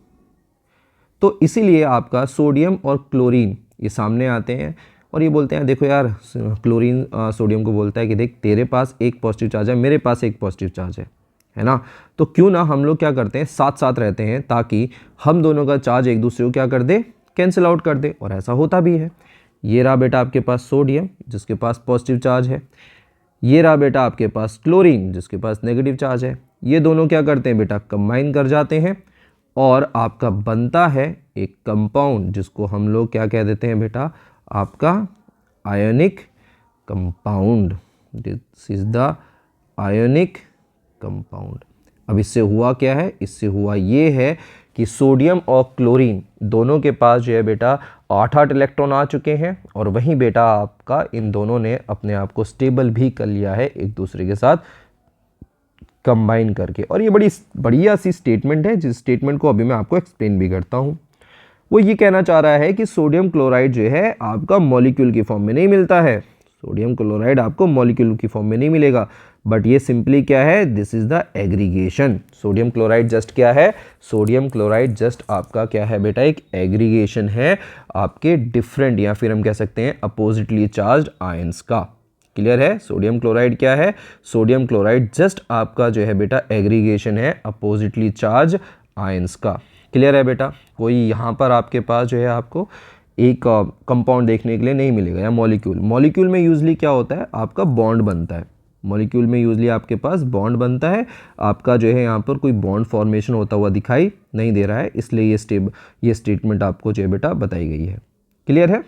तो इसीलिए आपका सोडियम और क्लोरीन ये सामने आते हैं और ये बोलते हैं देखो यार, क्लोरीन सोडियम को बोलता है कि देख तेरे पास एक पॉजिटिव चार्ज है, मेरे पास एक पॉजिटिव चार्ज है ना। तो क्यों ना हम लोग क्या करते हैं, साथ साथ रहते हैं ताकि हम दोनों का चार्ज एक दूसरे को क्या कर दे? कैंसिल आउट कर दे। और ऐसा होता भी है। ये रहा बेटा आपके पास सोडियम जिसके पास पॉजिटिव चार्ज है, ये रहा बेटा आपके पास क्लोरीन जिसके पास नेगेटिव चार्ज है। ये दोनों क्या करते हैं बेटा, कंबाइन कर जाते हैं और आपका बनता है एक कंपाउंड जिसको हम लोग क्या कह देते हैं बेटा, आपका ionic compound. This is the ionic compound. अब इससे हुआ क्या है, इससे हुआ ये है कि सोडियम और क्लोरीन दोनों के पास जो है बेटा 8-8 इलेक्ट्रॉन आ चुके हैं और वहीं बेटा आपका इन दोनों ने अपने आप को स्टेबल भी कर लिया है एक दूसरे के साथ कंबाइन करके। और ये बड़ी बढ़िया सी स्टेटमेंट है जिस स्टेटमेंट को अभी मैं आपको एक्सप्लेन भी करता हूँ। वो ये कहना चाह रहा है कि सोडियम क्लोराइड जो है आपका मॉलिक्यूल की फॉर्म में नहीं मिलता है, सोडियम क्लोराइड आपको मॉलिक्यूल की फॉर्म में नहीं मिलेगा, बट ये सिंपली क्या है, this is the aggregation. Sodium chloride just क्या है, सोडियम क्लोराइड जस्ट आपका क्या है बेटा, एक एग्रीगेशन है आपके डिफरेंट या फिर हम कह सकते हैं अपोजिटली चार्ज्ड आयंस का। क्लियर है, सोडियम क्लोराइड क्या है, सोडियम क्लोराइड जस्ट आपका जो है बेटा एग्रीगेशन है अपोजिटली चार्ज आयंस का। क्लियर है बेटा, कोई यहाँ पर आपके पास जो है आपको एक कंपाउंड देखने के लिए नहीं मिलेगा या मॉलिक्यूल। मॉलिक्यूल में यूजली क्या होता है, आपका बॉन्ड बनता है, मॉलिक्यूल में यूजली आपके पास बॉन्ड बनता है, आपका जो है यहाँ पर कोई बॉन्ड फॉर्मेशन होता हुआ दिखाई नहीं दे रहा है, इसलिए ये स्टेटमेंट आपको जो है बेटा बताई गई है। क्लियर है,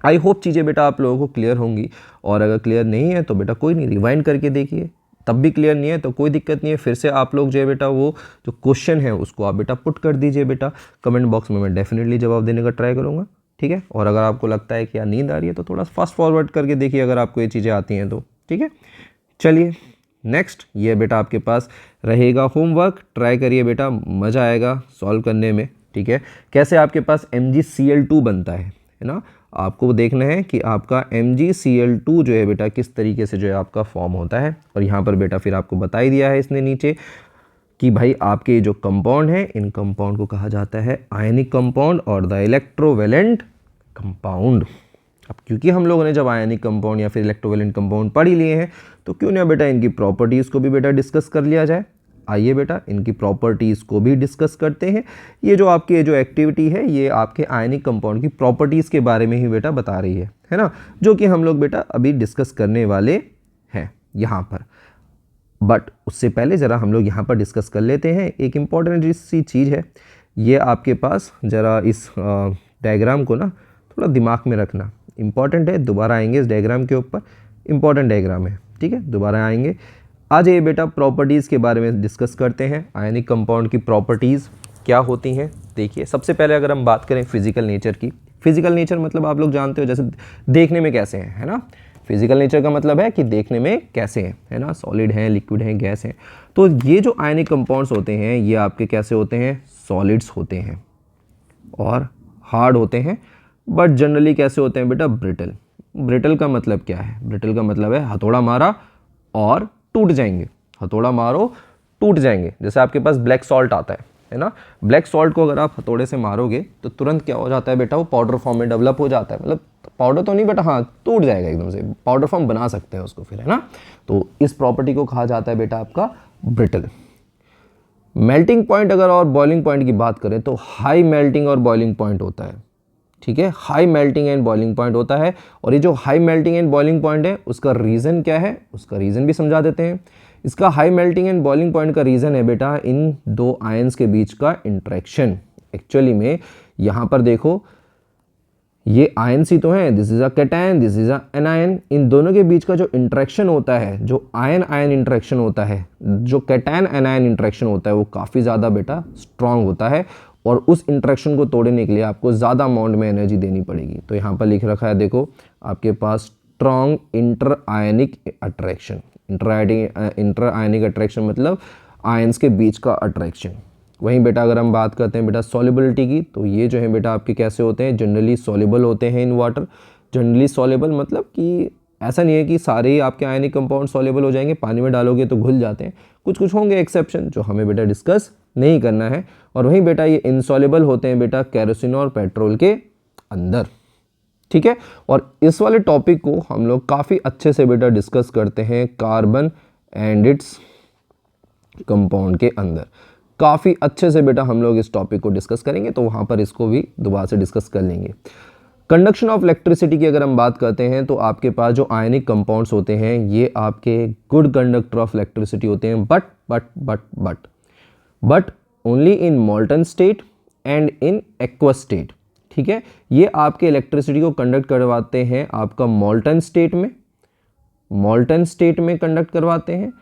आई होप चीज़ें बेटा आप लोगों को क्लियर होंगी, और अगर क्लियर नहीं है तो बेटा कोई नहीं, रिवाइंड करके देखिए, तब भी क्लियर नहीं है तो कोई दिक्कत नहीं है, फिर से आप लोग जो है बेटा वो जो क्वेश्चन है उसको आप बेटा पुट कर दीजिए बेटा कमेंट बॉक्स में, मैं डेफिनेटली जवाब देने का ट्राई करूँगा। ठीक है, और अगर आपको लगता है कि यार नींद आ रही है तो थोड़ा फास्ट फॉरवर्ड करके देखिए अगर आपको ये चीज़ें आती हैं तो। ठीक है, चलिए नेक्स्ट ये बेटा आपके पास रहेगा होमवर्क, ट्राई करिए बेटा, मज़ा आएगा सॉल्व करने में। ठीक है, कैसे आपके पास MgCl2 बनता है ना, आपको देखना है कि आपका MgCl2 जो है बेटा किस तरीके से जो है आपका फॉर्म होता है। और यहाँ पर बेटा फिर आपको बता ही दिया है इसने नीचे कि भाई आपके जो कंपाउंड है इन कंपाउंड को कहा जाता है आयनिक कंपाउंड और द इलेक्ट्रोवेलेंट कंपाउंड। अब क्योंकि हम लोगों ने जब आयनिक कंपाउंड या फिर इलेक्ट्रोवेलेंट कंपाउंड पढ़ ही लिए हैं तो क्यों ना बेटा इनकी प्रॉपर्टीज़ को भी बेटा डिस्कस कर लिया जाए। आइए बेटा इनकी प्रॉपर्टीज़ को भी डिस्कस करते हैं। ये जो आपकी जो एक्टिविटी है ये आपके आयनिक कंपाउंड की प्रॉपर्टीज़ के बारे में ही बेटा बता रही है ना, जो कि हम लोग बेटा अभी डिस्कस करने वाले हैं यहाँ पर। बट उससे पहले ज़रा हम लोग यहाँ पर डिस्कस कर लेते हैं एक इम्पॉर्टेंट सी चीज़ है, ये आपके पास ज़रा इस डायग्राम को ना थोड़ा दिमाग में रखना इम्पॉर्टेंट है। दोबारा आएंगे इस डायग्राम के ऊपर, इम्पॉर्टेंट डायग्राम है। ठीक है, दोबारा आएंगे। आ जाइए बेटा प्रॉपर्टीज़ के बारे में डिस्कस करते हैं, आयनिक कंपाउंड की प्रॉपर्टीज़ क्या होती हैं। देखिए सबसे पहले अगर हम बात करें फिजिकल नेचर की, फिजिकल नेचर मतलब आप लोग जानते हो जैसे देखने में कैसे हैं, है ना। फिजिकल नेचर का मतलब है कि देखने में कैसे हैं, है ना, सॉलिड हैं, लिक्विड हैं, गैस हैं। तो ये जो आयनिक कंपाउंड्स होते हैं ये आपके कैसे होते हैं, सॉलिड्स होते हैं और हार्ड होते हैं, बट जनरली कैसे होते हैं बेटा, ब्रिटल। ब्रिटल का मतलब क्या है, ब्रिटल का मतलब है हथौड़ा मारा और टूट जाएंगे, हथौड़ा मारो टूट जाएंगे। जैसे आपके पास ब्लैक सॉल्ट आता है ना, ब्लैक सॉल्ट को अगर आप हथौड़े से मारोगे तो तुरंत क्या हो जाता है बेटा, वो पाउडर फॉर्म में डेवलप हो जाता है, मतलब पाउडर तो नहीं बेटा, हाँ टूट जाएगा एकदम से, पाउडर फॉर्म बना सकते हैं उसको फिर, है ना। तो इस प्रॉपर्टी को कहा जाता है बेटा आपका ब्रिटल। मेल्टिंग पॉइंट अगर और बॉइलिंग पॉइंट की बात करें तो हाई मेल्टिंग और बॉइलिंग पॉइंट होता है। ठीक है, high melting and boiling point होता है। और ये जो high melting and boiling point है उसका रीज़न क्या है, उसका रीज़न भी समझा देते हैं। इसका high melting and boiling point का रीज़न है बेटा इन दो आयंस के बीच का इंट्रैक्शन। एक्चुअली में यहाँ पर देखो ये आयंस ही तो हैं, this is a cation, this is a anion. इन दोनों के बीच का जो इंट्रैक्शन होता है, जो आयन आयन इंट्रैक्शन होता है, जो कैटायन एनायन इंट्रैक्शन होता है वो काफ़ी ज़्यादा बेटा स्ट्रांग होता है और उस इंट्रैक्शन को तोड़ने के लिए आपको ज़्यादा अमाउंट में एनर्जी देनी पड़ेगी। तो यहाँ पर लिख रखा है देखो आपके पास स्ट्रॉन्ग इंटर आयनिक अट्रैक्शन। इंटर आयनिक अट्रैक्शन मतलब आयंस के बीच का अट्रैक्शन। वहीं बेटा अगर हम बात करते हैं बेटा सॉल्युबिलिटी की, तो ये जो है बेटा आपके कैसे होते हैं, जनरली सॉल्युबल होते हैं इन वाटर। जनरली सॉल्युबल मतलब कि ऐसा नहीं है कि सारे ही आपके आयनिक कंपाउंड सॉल्युबल हो जाएंगे, पानी में डालोगे तो घुल जाते हैं, कुछ कुछ होंगे एक्सेप्शन जो हमें बेटा डिस्कस नहीं करना है। और वहीं बेटा ये इनसॉल्युबल होते हैं बेटा केरोसिन और पेट्रोल के अंदर। ठीक है, और इस वाले टॉपिक को हम लोग काफ़ी अच्छे से बेटा डिस्कस करते हैं कार्बन एंड इट्स कंपाउंड के अंदर। काफ़ी अच्छे से बेटा हम लोग इस टॉपिक को डिस्कस करेंगे, तो वहाँ पर इसको भी दोबारा से डिस्कस कर लेंगे। कंडक्शन ऑफ इलेक्ट्रिसिटी की अगर हम बात करते हैं तो आपके पास जो आयनिक कंपाउंड्स होते हैं ये आपके गुड कंडक्टर ऑफ इलेक्ट्रिसिटी होते हैं, but only in मॉल्टन state and in aqueous state. ठीक है, ये आपके इलेक्ट्रिसिटी को कंडक्ट करवाते हैं आपका मॉल्टन स्टेट में कंडक्ट करवाते हैं,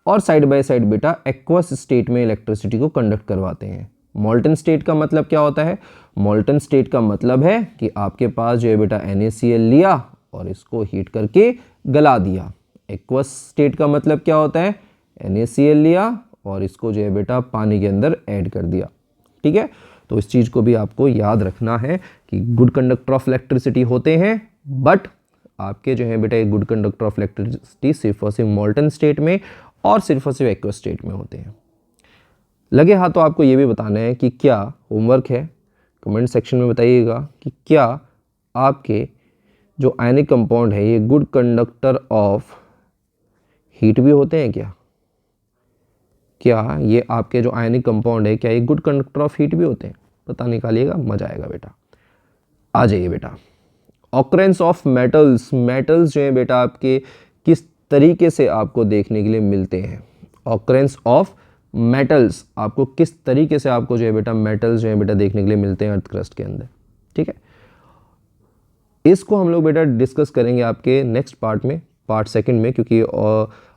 और साइड बाय साइड बेटा एक्वस स्टेट में इलेक्ट्रिसिटी को कंडक्ट करवाते हैं। मॉल्टन स्टेट का मतलब क्या होता है? मॉल्टन स्टेट का मतलब है कि आपके पास जो है बेटा NaCl लिया और इसको हीट करके गला दिया। एक्वस स्टेट का मतलब क्या होता है? NaCl लिया और इसको जो है बेटा पानी के अंदर ऐड कर दिया। ठीक है, तो इस चीज़ को भी आपको याद रखना है कि गुड कंडक्टर ऑफ इलेक्ट्रिसिटी होते हैं, बट आपके जो है बेटा एक गुड कंडक्टर ऑफ इलेक्ट्रिसिटी सिर्फ और सिर्फ मॉल्टन स्टेट में और सिर्फ एक्वस स्टेट में होते हैं। लगे हाथ तो आपको ये भी बताना है कि क्या होमवर्क है, कमेंट सेक्शन में बताइएगा कि क्या आपके जो आयनिक कंपाउंड है ये गुड कंडक्टर ऑफ हीट भी होते हैं क्या ये आपके जो आयनिक कंपाउंड है क्या ये गुड कंडक्टर ऑफ हीट भी होते हैं? पता निकालिएगा, मजा आएगा बेटा। आ जाइए बेटा, ऑकरेंस ऑफ मेटल्स जो है बेटा आपके किस तरीके से आपको देखने के लिए मिलते हैं? ऑकरेंस ऑफ मेटल्स आपको किस तरीके से आपको जो है बेटा मेटल्स जो है बेटा देखने के लिए मिलते हैं अर्थ क्रस्ट के अंदर। ठीक है, इसको हम लोग बेटा डिस्कस करेंगे आपके नेक्स्ट पार्ट में, पार्ट सेकंड में, क्योंकि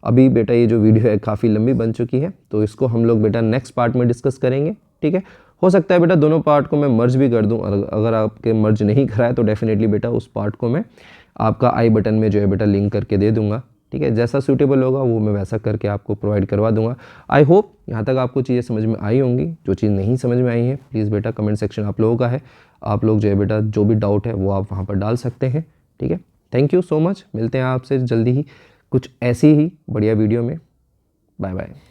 अभी बेटा ये जो वीडियो है काफ़ी लंबी बन चुकी है, तो इसको हम लोग बेटा नेक्स्ट पार्ट में डिस्कस करेंगे। ठीक है, हो सकता है बेटा दोनों पार्ट को मैं मर्ज भी कर दूं, अगर आपके मर्ज नहीं कराए तो डेफिनेटली बेटा उस पार्ट को मैं आपका आई बटन में जो है बेटा लिंक करके दे दूंगा। ठीक है, जैसा सूटेबल होगा वो मैं वैसा करके आपको प्रोवाइड करवा दूंगा। आई होप यहाँ तक आपको चीज़ें समझ में आई होंगी। जो चीज़ नहीं समझ में आई है प्लीज़ बेटा कमेंट सेक्शन आप लोगों का है, आप लोग जो है बेटा जो भी डाउट है वो आप वहाँ पर डाल सकते हैं। ठीक है, थैंक यू सो मच, मिलते हैं आपसे जल्दी ही कुछ ऐसी ही बढ़िया वीडियो में। Bye bye.